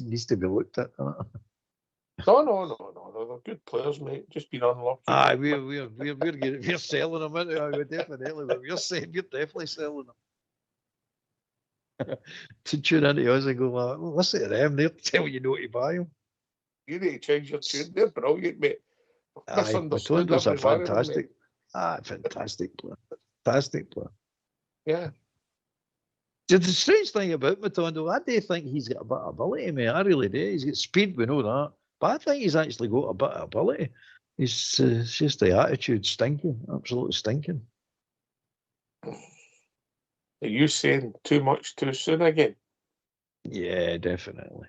needs to be looked at. No. They're good players, mate. Just been unlucky. Aye, we're selling them, aren't we? We're definitely. We're definitely selling them. To tune into us and go, well, listen to them. They'll tell you know to buy them. You need to change your tune. They're brilliant, mate. Aye, Matondo's a fantastic. Fantastic player. Fantastic player. Yeah. The strange thing about Matondo, I do think he's got a bit of ability, mate. I really do. He's got speed, we know that. But I think he's actually got a bit of ability. It's just the attitude stinking, absolutely stinking. Are you saying too much too soon again? Yeah, definitely.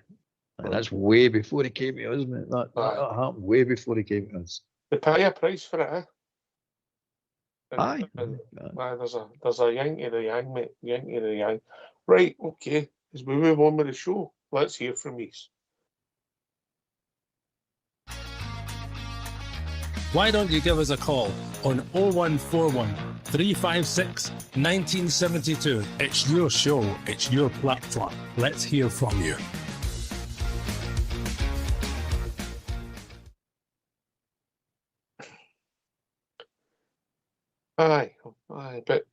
And that's way before he came to us, mate. That happened way before he came to us. They pay a price for it, eh? Aye. There's a yin to the yang, mate. Yin to the yang. Right, okay. As we move on with the show, let's hear from you. Why don't you give us a call on 0141 356 1972? It's your show, it's your platform. Let's hear from you. Aye, but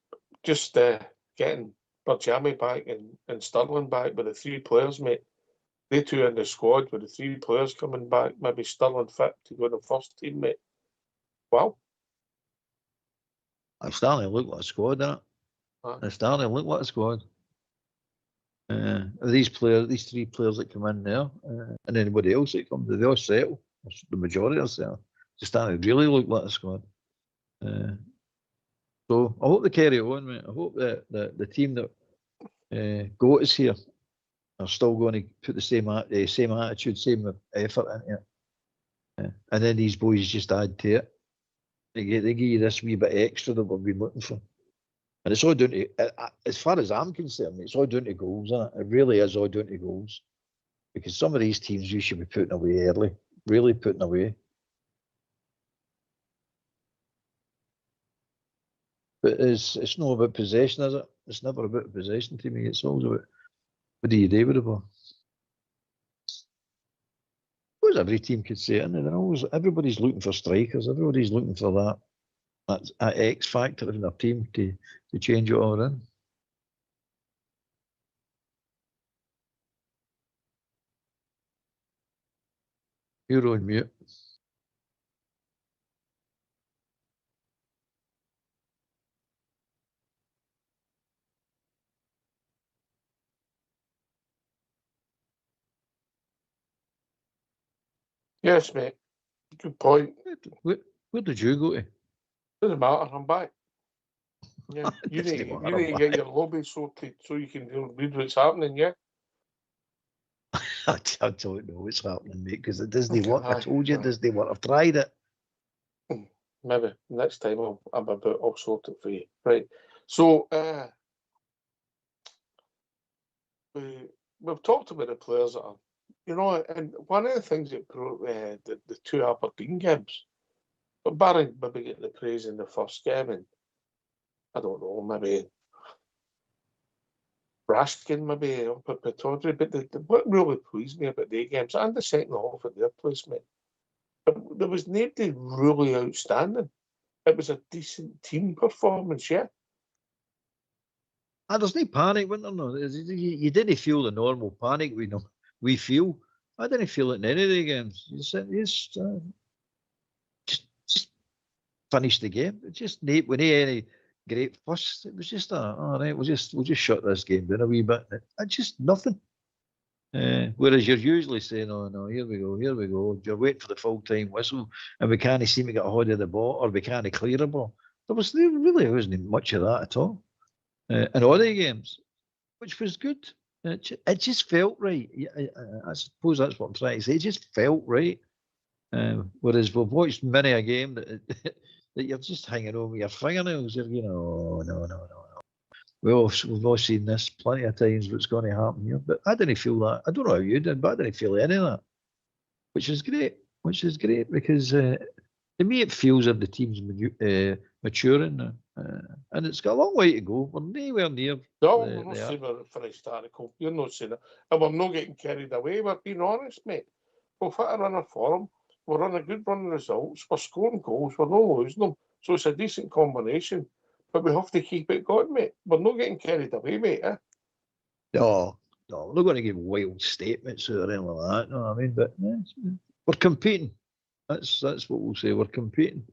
just getting Berjamie back and Sterling back with the 3 players, mate. They 2 in the squad with the 3 players coming back, maybe Sterling fit to go in the first team, mate. Wow. I'm starting to look like a squad, innit? I'm starting to look like a squad. These 3 players that come in there, and anybody else that comes, they all settle. The majority are settled. They're starting to really look like a squad. So I hope they carry on, mate. I hope that the team that got us here are still going to put the same attitude, same effort into it. And then these boys just add to it. They give you this wee bit extra that we've been looking for. And it's all down to, as far as I'm concerned, it's all down to goals, isn't it? It really is all down to goals. Because some of these teams you should be putting away early, really putting away. But it's not about possession, is it? It's never about possession to me. It's always about what do you do with the ball. I suppose every team could say it, and everybody's looking for strikers. Everybody's looking for that X factor in their team to change it all in. You're on mute. Yes, mate. Good point. Where did you go to? Doesn't matter. I'm back. Yeah, you Doesn't need matter, to I'm get back. your lobby so you can read what's happening. Yeah. I don't know what's happening, mate, because it doesn't work. I Aye, told you it aye. doesn't work. I've tried it. Maybe next time I'll sort it for you. Right. So we've talked about the players that are, and one of the things that the 2 Aberdeen games, but barring maybe getting the praise in the first game, and I don't know, maybe Raskin, maybe up at Pittodrie, but what really pleased me about the games and the second half at their place, mate, there was nobody really outstanding. It was a decent team performance, yeah. There's no panic, wasn't there? No, you didn't feel the normal panic we feel. I didn't feel it in any of the games. Just finish the game. It just we need any great fuss. It was just all right. We'll just shut this game down a wee bit. And just nothing. Whereas you're usually saying, "Oh no, here we go. You're waiting for the full time whistle, and we can't seem to get a hold of the ball, or we can't clear a ball." There wasn't much of that at all in all the games, which was good. It just felt right. I suppose that's what I'm trying to say. It just felt right. Whereas we've watched many a game that that you're just hanging on with your fingernails. No. We've all seen this plenty of times what's going to happen here. But I didn't feel that. I don't know how you did, but I didn't feel any of that. Which is great because to me it feels that the team's maturing now. And it's got a long way to go. We're nowhere near. No, we're not saying we're a finished article. You're not saying that. And we're not getting carried away. We're being honest, mate. We've hit a run of form. We're on a good run of results. We're scoring goals. We're not losing them. So it's a decent combination. But we have to keep it going, mate. We're not getting carried away, mate. Eh? No, we're not going to give wild statements or anything like that. No, I mean, but we're competing. That's what we'll say. We're competing.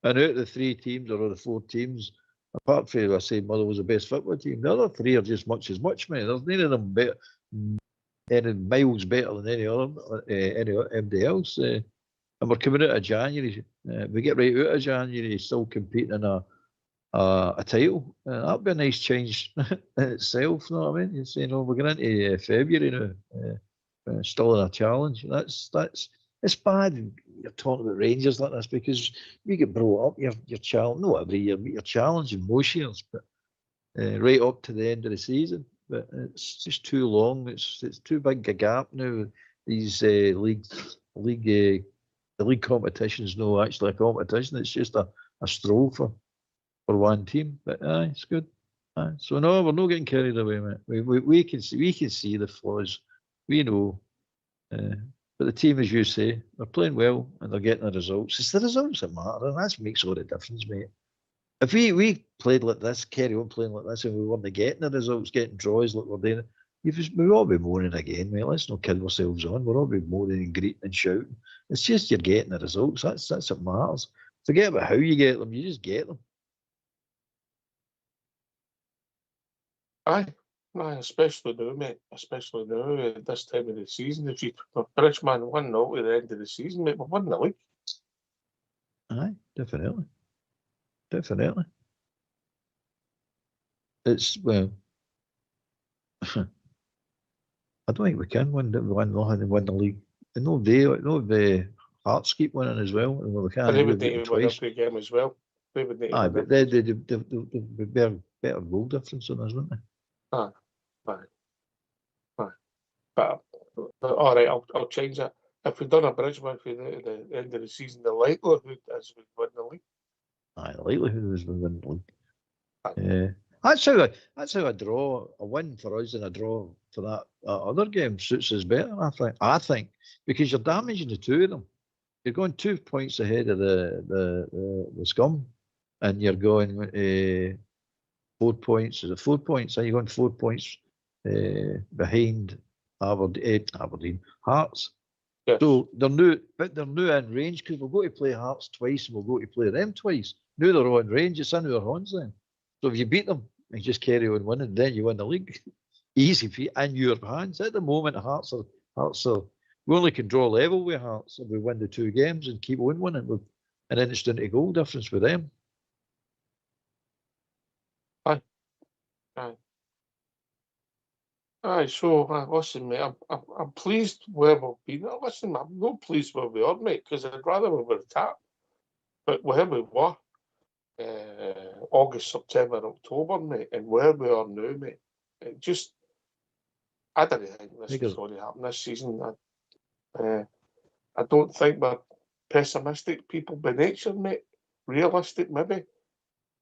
And out of the 3 teams or the 4 teams, apart from I say Mother was the best football team, the other 3 are just much as much, mate. There's none of them better, any miles better than anybody else. And we're coming out of January. We get right out of January, still competing in a title. That'd be a nice change in itself. You know what I mean? You say, we're going into February now, still in a challenge. It's bad. You're talking about Rangers like this because we get brought up. You're challenged, not every year, but you're challenged in most years, but right up to the end of the season. But it's just too long. It's too big a gap now. These league competition is no actually a competition. It's just a stroll for one team. But it's good. So no, we're not getting carried away, mate. We can see the flaws. We know. But the team, as you say, they're playing well and they're getting the results. It's the results that matter, and that makes all the difference, mate. If we played like this, carry on playing like this, and we weren't getting the results, getting draws like we're doing, we'll all be moaning again, mate. Let's not kill ourselves on. We'll all be moaning and greeting and shouting. It's just you're getting the results. That's what matters. Forget about how you get them. You just get them. Aye, especially now, mate. Especially now at this time of the season. If you Bridgeman 1-0 at the end of the season, mate, we're winning the league. Aye, definitely. Definitely. It's, well, I don't think we can win nothing and win the league. And no, the Hearts keep winning as well. And we can't But they do would it need to win twice. every game as well. They would need to Aye, win but every they've better goal difference on us, wouldn't they? Aye. But all right, I'll change that. If we've done a Bridgeman for the end of the season, the likelihood is we win the league. Aye, the likelihood is we win the league. Aye. That's how a draw, a win for us and a draw for that other game suits us better. I think because you're damaging the two of them. You're going 2 points ahead of the scum, and you're going 4 points. Is it 4 points? Are you going 4 points behind Aberdeen Hearts? Yes. So they're new in range because we'll go to play Hearts twice and we'll go to play them twice. Now they're on range. It's in our hands then. So if you beat them and just carry on winning, then you win the league. Easy for you, in your hands. At the moment, Hearts are. We only can draw level with Hearts if we win the 2 games and keep on winning and then it's down to goal difference with them. Aye, so listen, mate, I'm pleased where we've been. Listen, I'm not pleased where we are, mate, because I'd rather we were top. But where we were, August, September, October, mate, and where we are now, mate, it just, I don't think this was going to happen this season. I don't think we're pessimistic people by nature, mate. Realistic, maybe.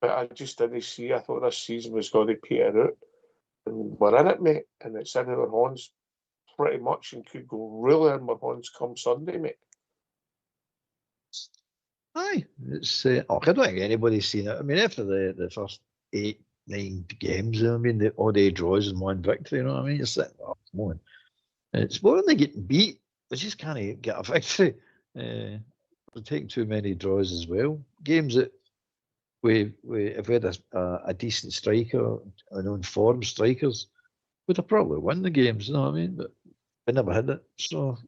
But I just didn't see. I thought this season was going to peter out. And we're in it, mate. And it's in our hands pretty much and could go really in our hands come Sunday, mate. Aye. It's, I don't think anybody's seen it. I mean, after the first 8, 9 games, I mean, all the draws and 1 victory, you know what I mean? You're sitting, oh, come on. It's more when they getting beat. They just can't get a victory. They're taking too many draws as well. Games that if we had a decent striker, informed strikers, we'd have probably won the games, you know what I mean? But we never had it. So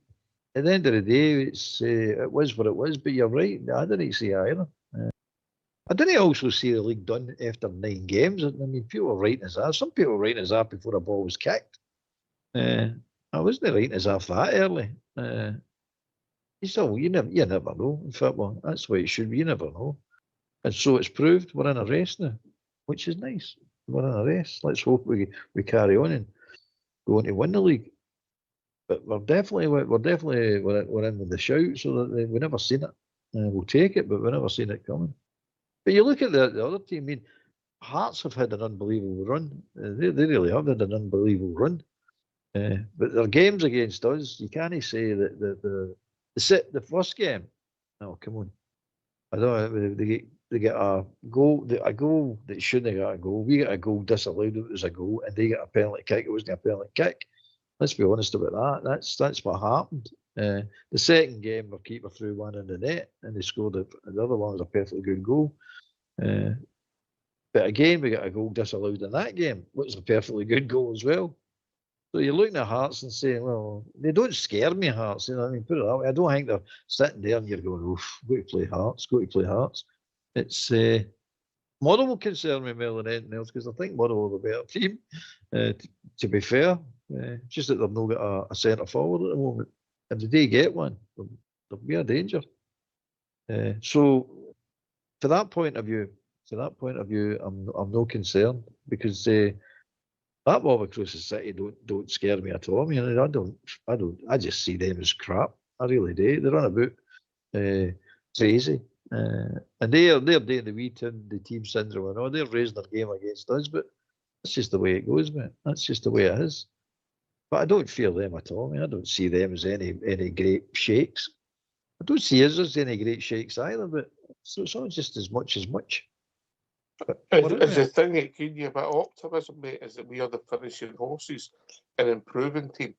at the end of the day, it was what it was. But you're right. I didn't see either. I didn't also see the league done after 9 games. I mean, people were writing us off. Some people were writing us off before the ball was kicked. I wasn't writing us off that early. You never know in football. That's the way it should be. You never know. And so it's proved we're in a race now, which is nice. We're in a race. Let's hope we carry on and go on to win the league. But we're in with the shout, so that we never seen it. We'll take it, but we've never seen it coming. But you look at the other team. I mean, Hearts have had an unbelievable run. They really have had an unbelievable run. But their games against us, you can't say that the first game. Oh, come on! I don't know. They get a goal that shouldn't have got a goal. We got a goal disallowed. It was a goal, and they got a penalty kick. It wasn't a penalty kick. Let's be honest about that. That's what happened. The second game, our keeper threw one in the net, and they scored it. The other one was a perfectly good goal. But again, we got a goal disallowed in that game, which was a perfectly good goal as well. So you're looking at Hearts and saying, well, they don't scare me, Hearts. You know what I mean? Put it that way. I don't think they're sitting there and you're going, oof, go to play Hearts. It's Motherwell will concern me more than anything else because I think Motherwell are the better team, to be fair. Just that they've not got a centre forward at the moment. If they do get one, they'll be a danger. So, from that point of view, I'm no concerned because that mob across the city don't scare me at all. I mean, I just see them as crap. I really do. They run about crazy, and they're doing the team syndrome and all. They're raising their game against us, but that's just the way it goes, mate. That's just the way it is. But I don't fear them at all. I mean, I don't see them as any great shakes. I don't see us as any great shakes either. But so it's not just as much as much. Is the thing that gives you a bit of optimism, mate, is that we are the finishing horses, an improving team.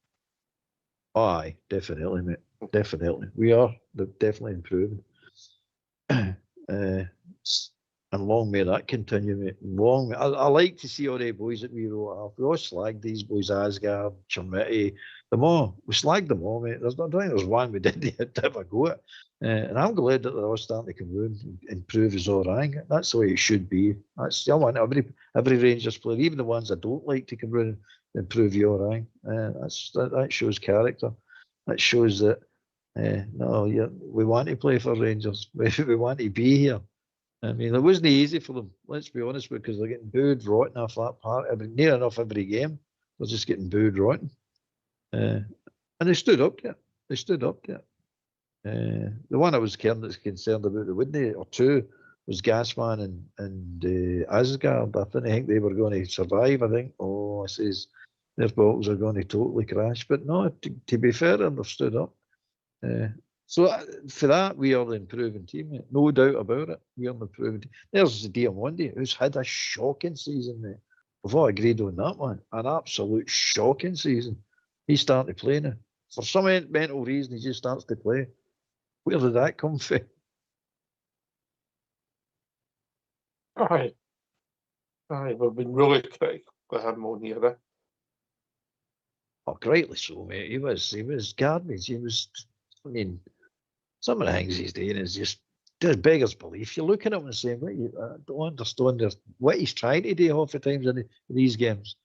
Aye, definitely, mate. Definitely. We are definitely improving. And long may that continue, mate. Long. I like to see all the boys that we wrote off. We all slagged these boys, Asgard, Chermiti, them all. We slagged them all, mate. I don't think there's one we didn't have a go at. And I'm glad that they're all starting to come round and improve as all rang. That's the way it should be. I want every Rangers player, even the ones I don't like, to come round and improve your rang. That shows character. That shows that we want to play for Rangers. We want to be here. I mean, it wasn't easy for them, let's be honest, because they're getting booed rotten off that part near enough every game. They're just getting booed rotten. And they stood up to it. They stood up to it. The one I was concerned about, the Whitney or two, was Gasman and Asgard. I didn't think they were going to survive. I think, I says, their bottles are going to totally crash. But no, to be fair, they've stood up. So for that, we are the improving team, mate. No doubt about it. We are the improving team. There's Diamondi, who's had a shocking season, mate. We've all agreed on that one. An absolute shocking season. He's starting to play now. For some mental reason, he just starts to play. Where did that come from? Aye, we've been really critical of him on here. Eh? Oh, greatly so, mate. He was garbage. I mean, some of the things he's doing is just beggars belief. You look at him and say, I don't understand what he's trying to do half the times in these games.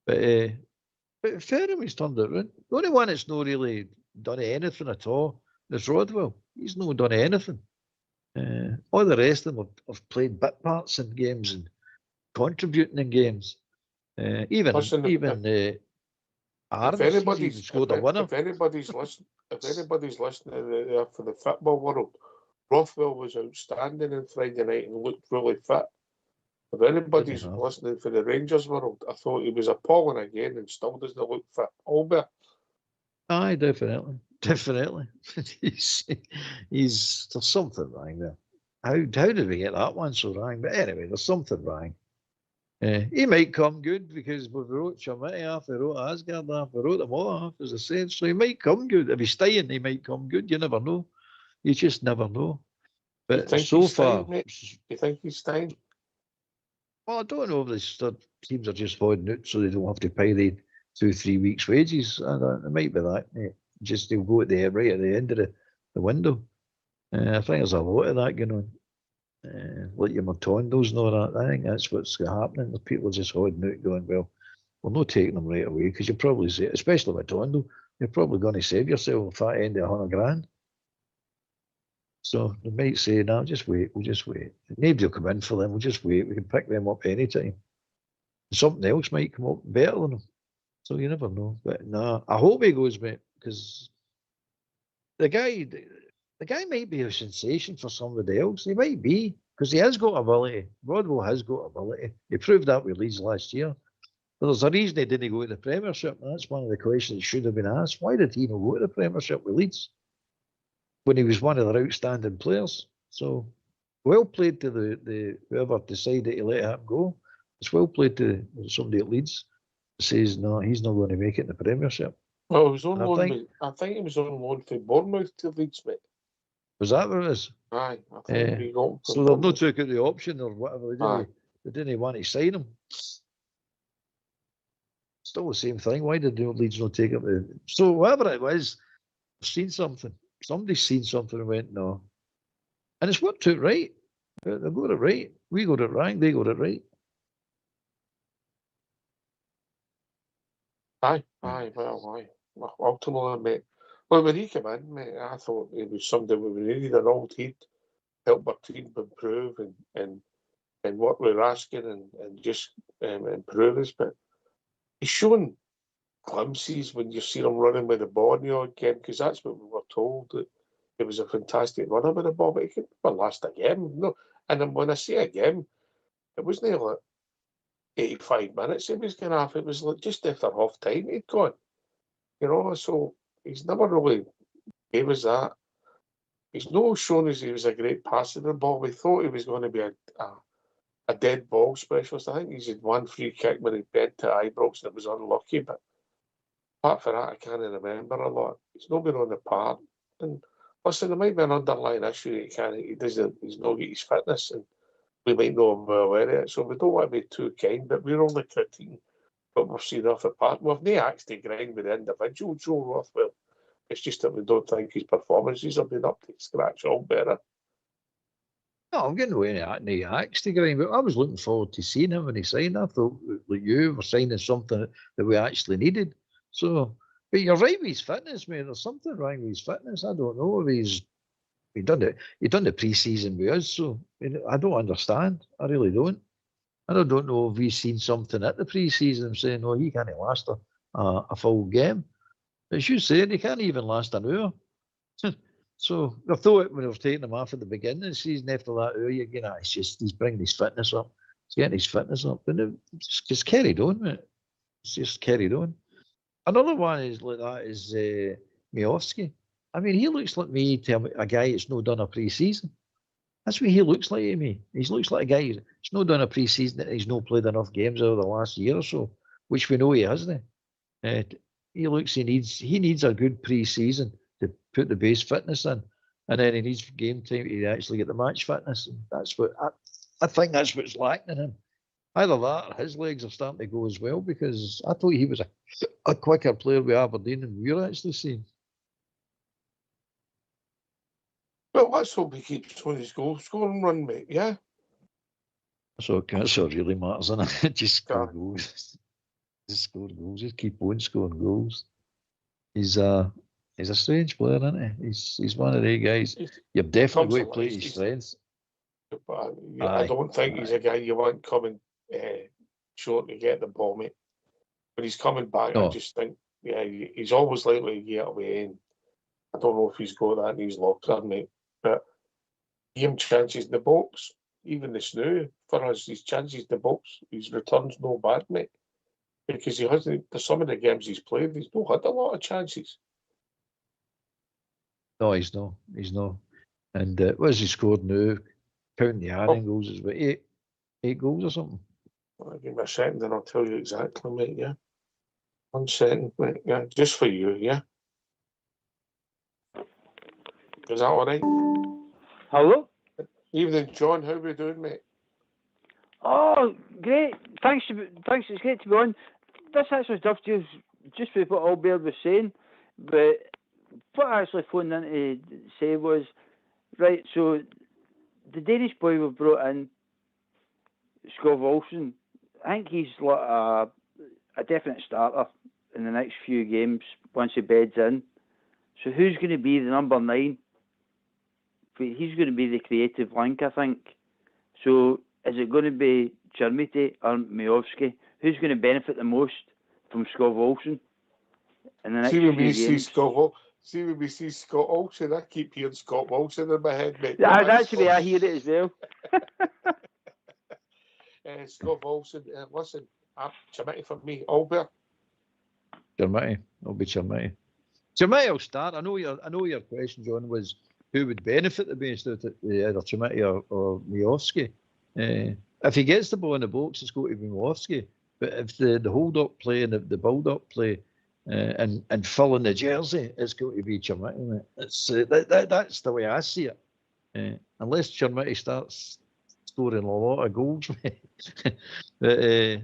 But fair he's turned it around. The only one that's not really done anything at all is Rodwell. He's not done anything. All the rest of them have played bit parts in games and contributing in games. If anybody's scored a winner. If anybody's listening there for the football world, Rothwell was outstanding on Friday night and looked really fit. If anybody's listening for the Rangers world, I thought he was appalling again and still doesn't look fit. Albert. Aye, definitely. he's there's something wrong there. How did we get that one so wrong? But anyway, there's something wrong. He might come good because we wrote Chermiti off, we wrote Asgard off, we wrote them all off, as I said. So he might come good. If he's staying, he might come good. You never know. You just never know. But so far, you think he's staying? Well, I don't know if the teams are just holding out so they don't have to pay the 2-3 weeks' wages. It might be that. Just they'll go right at the end of the window. I think there's a lot of that going on. Like your Matondos and all that. I think that's what's happening. The people are just holding out going, well, we're not taking them right away because you probably say, especially Matondo, you're probably going to save yourself a fat end of $100,000. So they might say, no, just wait, we'll just wait. Nobody will come in for them, we'll just wait. We can pick them up anytime. Something else might come up better than them. So you never know. But no, I hope he goes, mate, because the guy might be a sensation for somebody else. He might be, because he has got ability. Rodwell has got ability. He proved that with Leeds last year. But there's a reason he didn't go to the Premiership. That's one of the questions that should have been asked. Why did he not go to the Premiership with Leeds when he was one of their outstanding players? So well played to the whoever decided to let him go. It's well played to somebody at Leeds that says no, he's not going to make it in the Premiership. Well, he was on loan. I think he was on loan from Bournemouth to Leeds, mate. Was that what it is? Aye, I think he got. So they've not took out the option or whatever. They didn't want to sign him. Still the same thing. Why did the Leeds not take it? So whatever it was, I've seen something. Somebody's seen something and went no, and it's worked out right. They got it right. We got it wrong. They got it right. Aye. Well, ultimately, mate. Well, when he came in, mate, I thought he was somebody we needed an old head, help our team improve and what we're asking and just improve us. But he's shown glimpses when you see him running with the ball again, because that's what we were told, that it was a fantastic runner with the ball, but he could never last a game. No, and then when I say a game, it wasn't like 85 minutes he was going off. It was like just after half time he'd gone. So he's never really gave us that. He's not shown us he was a great passer of the ball. We thought he was going to be a a dead ball specialist. I think he's had one free kick when he bent to Ibrox and it was unlucky, but apart from that, I can't remember a lot. He's not been on the park. And listen, there might be an underlying issue. He's not got his fitness, and we might not be aware of it. So we don't want to be too kind, but we're only critiquing what we've seen off the park. We've no axe to grind with the individual Joe Rothwell. It's just that we don't think his performances have been up to scratch all better. No, I'm getting away any axe to grind, but I was looking forward to seeing him when he signed. I thought like you were signing something that we actually needed. So, but you're right with his fitness, mate. There's something wrong with his fitness. I don't know if he done the pre-season with us, so I don't understand. I really don't. And I don't know if he's seen something at the pre-season saying, "Oh, he can't last a full game." As you said, he can't even last an hour. So I thought when I was taking him off at the beginning of the season, after that hour, you're going, it's just he's bringing his fitness up. He's getting his fitness up, and it just carried on, mate. It's just carried on. Another one is like that is Miovski. I mean, he looks like me to a guy that's not done a pre-season. That's what he looks like to me. He looks like a guy who's not done a pre-season, that he's not played enough games over the last year or so, which we know he hasn't. He needs a good pre-season to put the base fitness in, and then he needs game time to actually get the match fitness. And that's what I think that's what's lacking in him. Either that or his legs are starting to go as well, because I thought he was a quicker player with Aberdeen than we're actually seeing. Well, let's hope he keeps on his goal scoring run, mate, yeah? So that's what really matters, isn't it? Just score Yeah. goals. Just score goals. Just keep on scoring goals. He's a strange player, isn't he? He's one of the guys. You're definitely going to play his strengths. But I don't think he's a guy you want coming short to get the ball, mate. When he's coming back, I just think, he's always likely to get away, and I don't know if he's got that in his locker, mate. But give him chances in the box, even the snow, for us, his chances in the box, his returns no bad, mate. Because he hasn't, for some of the games he's played, he's not had a lot of chances. No, he's not. He's not. And what has he scored now? Counting the Aaron goals, is about eight goals or something. I'll give me a second and I'll tell you exactly, mate, yeah. 1 second, mate, yeah, just for you, yeah. Is that all right? Hello? Evening, John. How are we doing, mate? Oh, great. Thanks. It's great to be on. This actually stuff just for what Albert was saying, but what I actually phoned in to say was, right, so the Danish boy we brought in, Scott Olsen, I think he's like a definite starter in the next few games once he beds in. So who's going to be the number 9? He's going to be the creative link, I think. So is it going to be Chermiti or Miovski? Who's going to benefit the most from Scott Olsen in the next few games? See when we see Scott Olsen, I keep hearing Scott Olsen in my head, mate. That's the way I hear it as well. Scott Olsen, listen, Chermiti for me. Albert? Chermiti. It'll be Chermiti. Chermiti will start. I know your question, John, was who would benefit the most out of either Chermiti or Miovski. If he gets the ball in the box, it's going to be Miovski. But if the hold-up play and the build-up play and filling the jersey, it's going to be Chermiti. That's the way I see it. Unless Chermiti starts scoring a lot of goals. But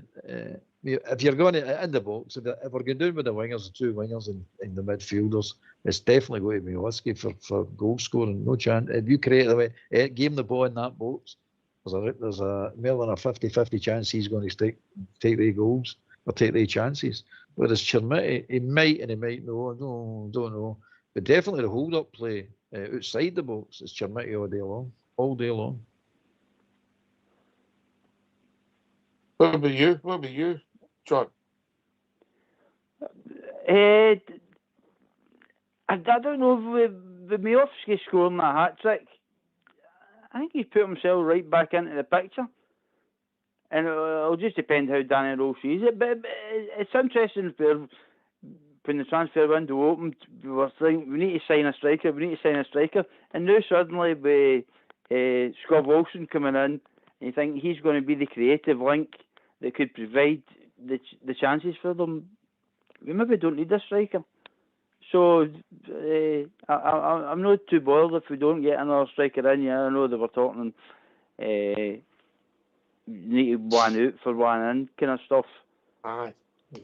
if you're going to in the box, if we're going down with the wingers, the two wingers and the midfielders, it's definitely going to be Miovski for goal scoring. No chance. If you create the way, give him the ball in that box, there's a more than a 50-50 chance he's going to take the goals or take the chances. Whereas Chermiti, he might and he might not. Don't know. But definitely the hold-up play outside the box is Chermiti all day long. What about you, John? I don't know if the Miovski scoring a hat-trick, I think he's put himself right back into the picture. And it'll just depend how Danny Rose sees it. But it's interesting when the transfer window opened, we were thinking, we need to sign a striker. And now suddenly with Scott Wilson coming in and you think he's going to be the creative link that could provide the chances for them. We maybe don't need a striker. So I'm not too bothered if we don't get another striker in. Yeah, I know they were talking need one out for one in kind of stuff. Aye.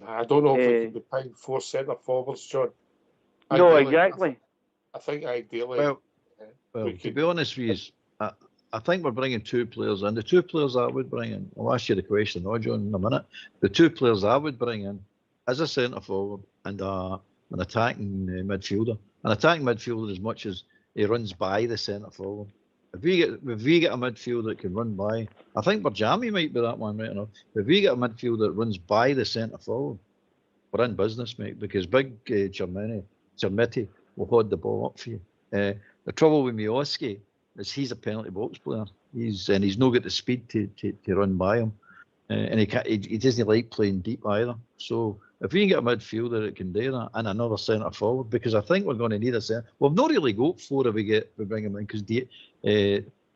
I don't know if we could be paying 4 centre forwards, John. No, Ideally, exactly. I think ideally. Well, we to could- be honest with you, I think we're bringing 2 players in. The 2 players I would bring in, I'll ask you the question, John, in a minute. The 2 players I would bring in as a centre forward and an attacking midfielder. An attacking midfielder as much as he runs by the centre forward. If we get a midfielder that can run by, I think Barjami might be that one right enough. If we get a midfielder that runs by the centre forward, we're in business, mate, because big Chermiti will hold the ball up for you. The trouble with Miowski is he's a penalty box player. He's not got the speed to run by him, and he doesn't like playing deep either. So if we can get a midfielder that can do that and another centre forward, because I think we're going to need a centre. We've not really got 4 if we bring him in, because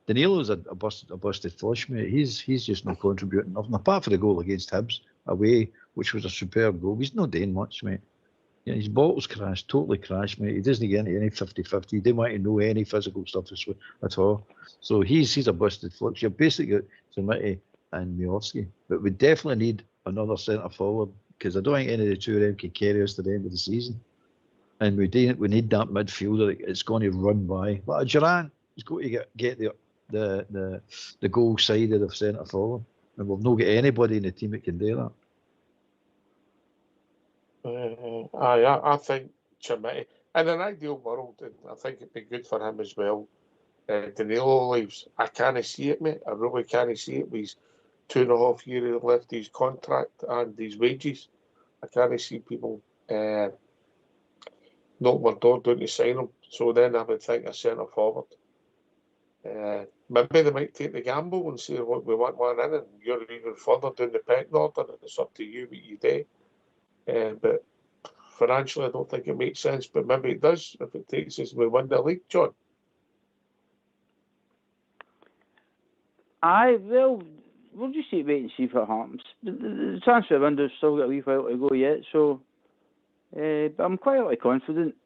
Danilo's a busted flush, mate. He's just not contributing nothing apart from the goal against Hibs away, which was a superb goal. He's not doing much, mate. Yeah, his bottles crashed, totally crashed, mate. He doesn't get into any 50-50. He didn't want to know any physical stuff at all. So he's a busted flux. You're basically got Zamiti and Miowski. But we definitely need another centre forward, because I don't think any of the 2 of them can carry us to the end of the season. And we need that midfielder that's going to run by. But Duran is going to get the goal side of the centre forward. And we've not got anybody in the team that can do that. I think Chermiti, in an ideal world, I think it'd be good for him as well. Danilo leaves. I can't see it, mate. I really can't see it with his 2.5 years left his contract and his wages. I can't see people knock my door down to sign him. So then I would think a centre forward. Maybe they might take the gamble and say, "Look, we want one in, and you're even further down the pecking order, and it's up to you what you do." But financially, I don't think it makes sense. But maybe it does if it takes us we win the league, John. Well, we'll just wait and see what happens. The transfer window's still got a wee while to go yet, so but I'm quietly confident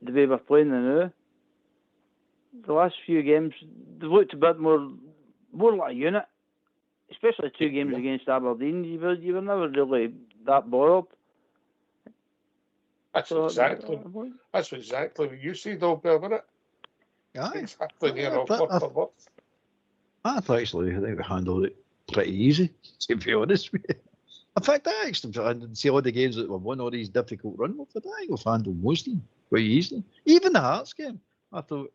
the way we're playing now. The last few games, they've looked a bit more like a unit, especially 2 games against Aberdeen. You were never really that bothered. That's exactly what you said, though, Bill, wasn't it? Aye. Exactly near word for word. I think we handled it pretty easy, to be honest with you. In fact, I didn't see all the games that we've won, all these difficult runs. I think we've handled most of them quite easily. Even the Hearts game, I thought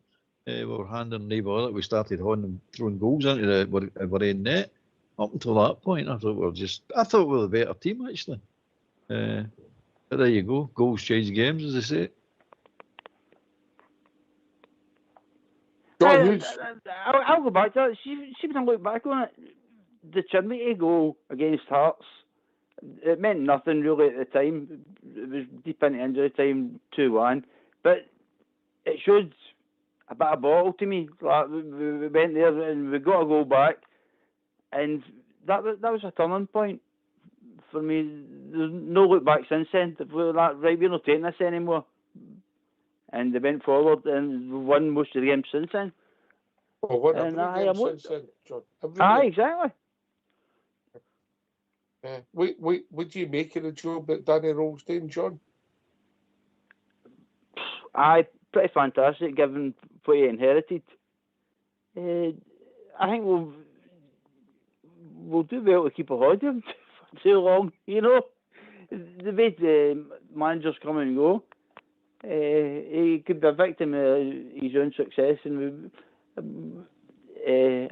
we were handling no bother. We started throwing goals into the in net. Up until that point, I thought we were the better team, actually. But there you go. Goals change games, as they say. I'll go back to that. See when I look back on it, the Chermiti goal against Hearts, it meant nothing really at the time. It was deep into injury time, 2-1. But it showed a bit of bottle to me. Like, we went there and we got a goal back. And that was a turning point for me. There's no look back since then. We're not taking this anymore. And they went forward and won most of the games since then. Well, what every game since then, John? Exactly. What do you make of the job that Danny Roll's doing, John? Pretty fantastic, given what he inherited. I think we'll do well to keep a hold of him for too long, you know. The way the managers come and go, he could be a victim of his own success, and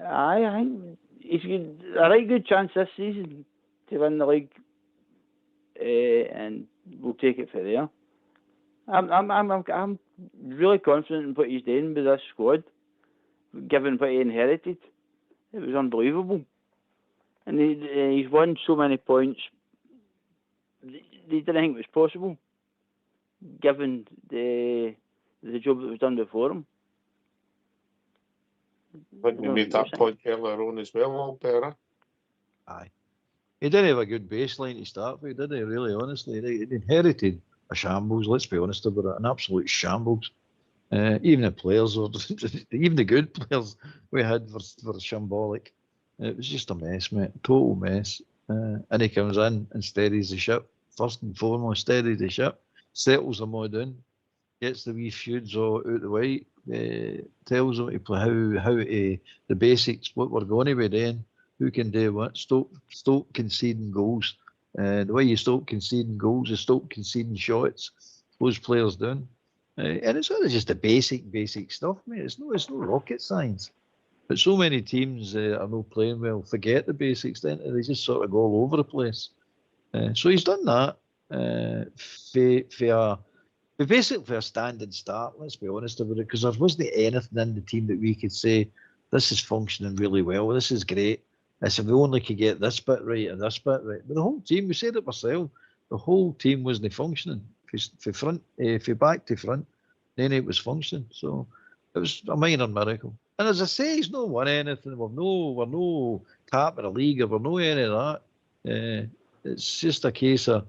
I think he's got a right good chance this season to win the league, and we'll take it from there. I'm really confident in what he's doing with this squad, given what he inherited. It was unbelievable, and he's won so many points. They didn't think it was possible, given the job that was done before him. I think we made that point earlier on as well, Albert. Aye. He didn't have a good baseline to start with, did he? Really, honestly. He inherited a shambles, let's be honest about it, an absolute shambles. Even the players, even the good players we had were shambolic. It was just a mess, mate. Total mess. And he comes in and steadies the ship. First and foremost, steadies the ship. Settles them all down. Gets the wee feuds all out the way. Tells them to play how to, the basics, what we're going to be doing. Who can do what? Stop conceding goals. The way you stop conceding goals is stop conceding shots. Those players doing. And it's really just the basic stuff, mate. It's no rocket science. But so many teams are not playing well, forget the basics, then they just sort of go all over the place. So he's done that for a standing start, let's be honest about it, because there wasn't anything in the team that we could say, this is functioning really well, this is great. I said, we only could get this bit right and this bit right. But the whole team, we said it ourselves, the whole team wasn't functioning. From back to front, then it was functioning. So it was a minor miracle. And as I say, he's not won anything. We're no top of the league, or we're no any of that. It's just a case of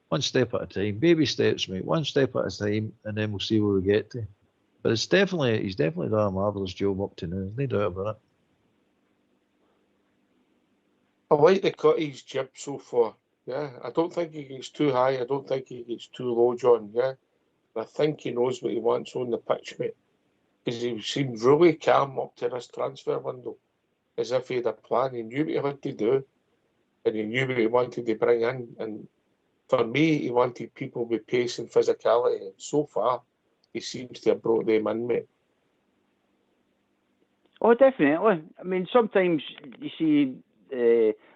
one step at a time, baby steps, mate. One step at a time, and then we'll see where we get to. But he's definitely done a marvellous job up to now. There's no doubt about it. I like the cut he's jibbed so far. Yeah, I don't think he gets too high. I don't think he gets too low, John. Yeah, and I think he knows what he wants on the pitch, mate. Because he seemed really calm up to this transfer window, as if he had a plan. He knew what he had to do, and he knew what he wanted to bring in. And for me, he wanted people with pace and physicality. And so far, he seems to have brought them in, mate. Oh, definitely. I mean, sometimes you see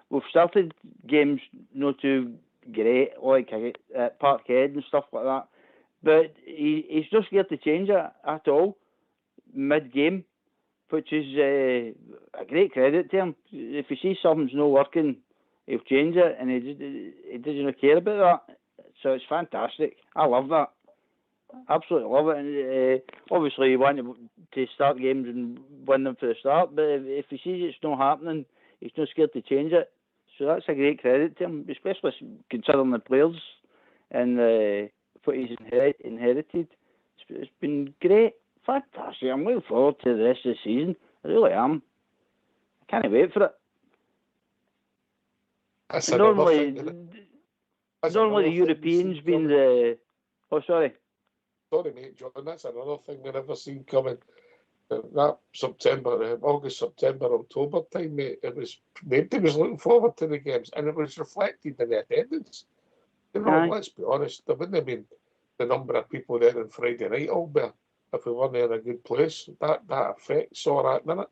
we've started games not too great, like at Parkhead and stuff like that, but he's not scared to change it at all mid-game, which is a great credit to him. If he sees something's not working, he'll change it, and he doesn't care about that. So it's fantastic. I love that. Absolutely love it. And obviously, you want to start games and win them for the start, but if he sees it's not happening, he's not scared to change it. So that's a great credit to him, especially considering the players and what he's inherited. It's been great. Fantastic. I'm looking forward to the rest of the season. I really am. I can't wait for it. That's normally the Europeans being the... Oh, sorry. Sorry, mate, John. That's another thing we never seen coming. That August, September, October time, mate, nobody was looking forward to the games, and it was reflected in the attendance. You know, let's be honest, there wouldn't have been the number of people there on Friday night, Albert, if we weren't in a good place. That affects all that, doesn't it?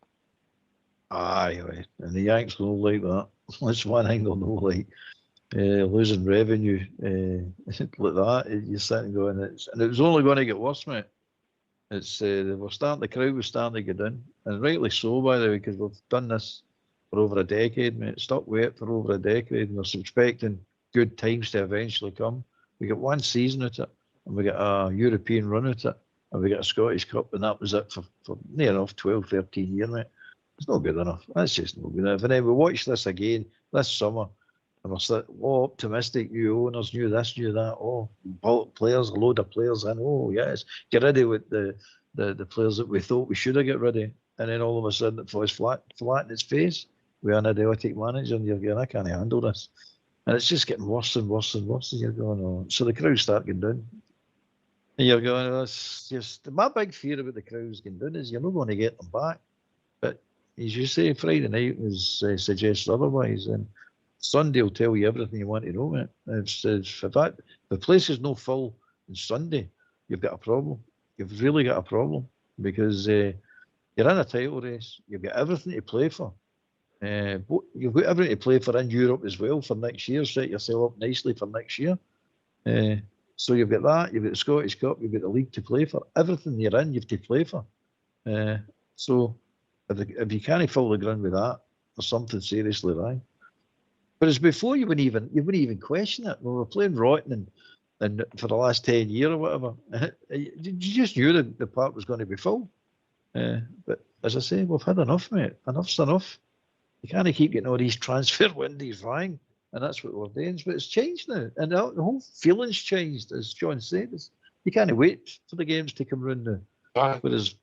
Aye, and the Yanks don't like that. That's one thing they'll not like. Losing revenue like that, you're sitting going, and it was only going to get worse, mate. It's the crowd was starting to get in, and rightly so, by the way, because we've done this for over a decade, mate. Stuck with it for over a decade, and we're expecting good times to eventually come. We got one season at it, and we got a European run at it, and we got a Scottish Cup, and that was it for near enough 12, 13 years, mate. It's not good enough. That's just not good enough. And then we watch this again this summer, and we're still optimistic, new owners, new this, new that. Oh, players, a load of players in. Oh, yes, get rid of with the players that we thought we should have got rid of. And then all of a sudden it falls flat in its face. We are an idiotic manager, and you're going, I can't handle this. And it's just getting worse and worse and worse. And you're going, oh. So the crowds start getting down. And you're going, oh, it's just, my big fear about the crowds getting down is you're not going to get them back. But as you say, Friday night was suggests otherwise. And Sunday will tell you everything you want to know, mate. If the place is no full on Sunday, you've got a problem. You've really got a problem, because you're in a title race. You've got everything to play for. You've got everything to play for in Europe as well for next year. Set yourself up nicely for next year. So you've got that. You've got the Scottish Cup. You've got the league to play for. Everything you're in, you've to play for. So if you can't fill the ground with that, there's something seriously wrong. But it's before you wouldn't even question it. When we were playing Rotten and for the last 10 years or whatever, you just knew that the park was going to be full. But as I say, we've had enough, mate. Enough's enough. You can't keep getting all these transfer windows rang, and that's what we're doing. But it's changed now, and the whole feeling's changed, as John said. You can't wait for the games to come round now. Aye. Whereas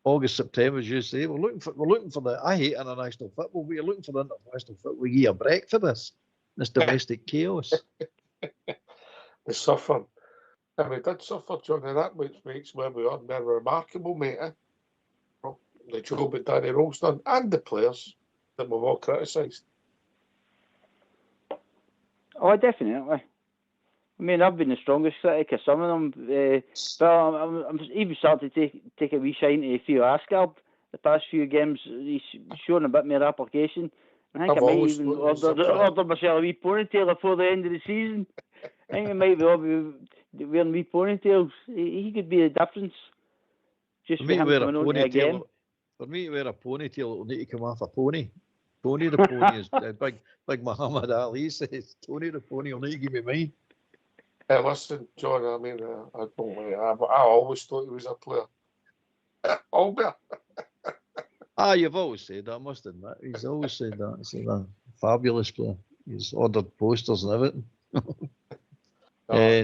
August, September, as you say, we're looking for the. I hate international football, but you're looking for the international football. We give a break for this domestic chaos. The suffering. And we did suffer, John, and that which makes where we are now remarkable, mate. Well, the job that Danny Rowe's done, and the players that we've all criticised. Oh, definitely. I mean, I've been the strongest critic of some of them, but I'm even starting to take a wee shine to Theo Asgard. The past few games, he's shown a bit more application. I think I might even order myself a wee ponytail before the end of the season. I think I might be wearing wee ponytails. He could be the difference. Just for him coming on to a game. For me to wear a ponytail, it'll need to come off a pony. Tony the pony is big Muhammad Ali says. Tony the pony will need to give me mine. Listen, John, I mean, I don't like I always thought he was a player. Albert. You've always said that, I must admit. He's always said that. He's a fabulous player. He's ordered posters and everything.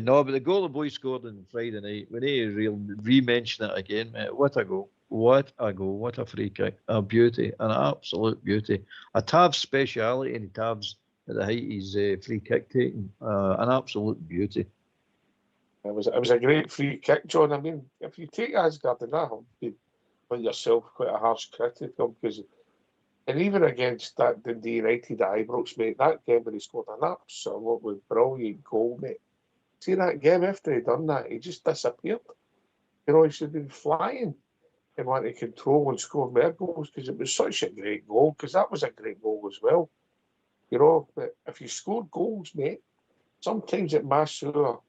No, but the goal the boys scored on Friday night, we need to re-mention it again, mate. What a goal. What a goal. What a free kick. A beauty. An absolute beauty. A Tav's speciality, and Tav's at the height he's free kick taking. An absolute beauty. It was a great free kick, John. I mean, if you take Asgard and that, be on yourself quite a harsh critic of him, because, and even against that Dundee United at Ibrox, mate, that game where he scored an absolutely brilliant goal, mate. See that game after he done that, he just disappeared. You know, he should have been flying and wanted to control and score more goals, because it was such a great goal, because that was a great goal as well. You know, but if you score goals, mate, sometimes it masks your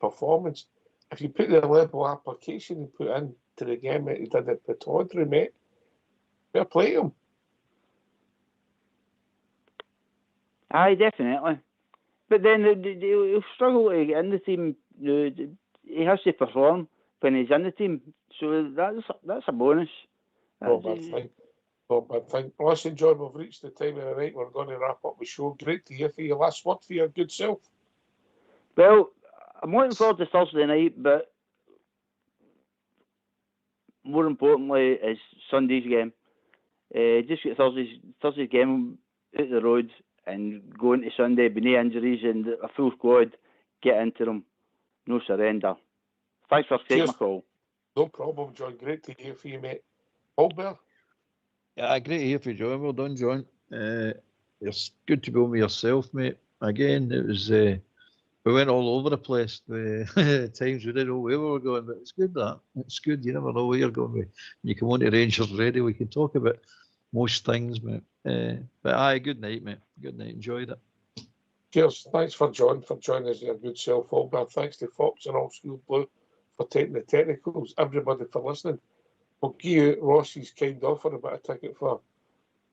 performance. If you put the level of application you put into the game that he did at Pittodrie, mate, fair play him. Aye, definitely. But then he'll struggle to get in the team. He has to perform when he's in the team, so that's a bonus. Not bad thing. Not bad thing. Listen, John, we've reached the time of the night. We're going to wrap up the show. Great to hear for your last word for your good self. Well, I'm looking forward to Thursday night, but more importantly is Sunday's game. Just get Thursday's game out the road and go into Sunday with no injuries and a full squad, get into them. No surrender. Thanks for taking my call. No problem, John. Great to hear from you, mate. Albert? Yeah, great to hear from you, John. Well done, John. It's good to be on with yourself, mate. Again, it was we went all over the place. At times we didn't know where we were going, but it's good that. It's good. You never know where you're going with. When you come on to Rangers Radio, we can talk about most things, mate. But aye, good night, mate. Good night. Enjoyed it. Cheers. Thanks for joining us, your good self, Albert. Thanks to Fox and Old School Blue for taking the technicals. Everybody for listening. We'll give you Ross's kind offer about a ticket for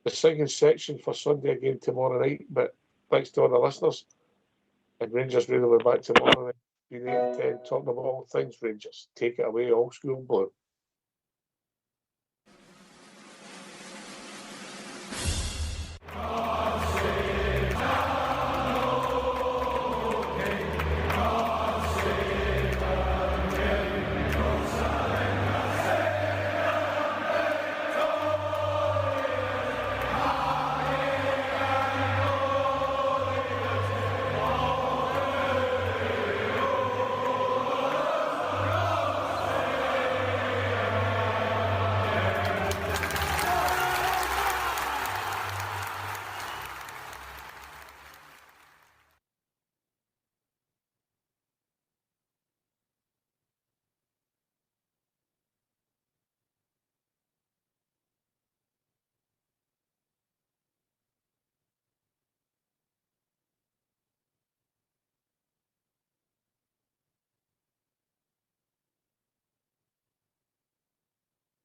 the singing section for Sunday again tomorrow night. But thanks to all the listeners. And Rangers Radio will be back tomorrow night between 8 and 10, talking about all things Rangers. Take it away, Old School Blue.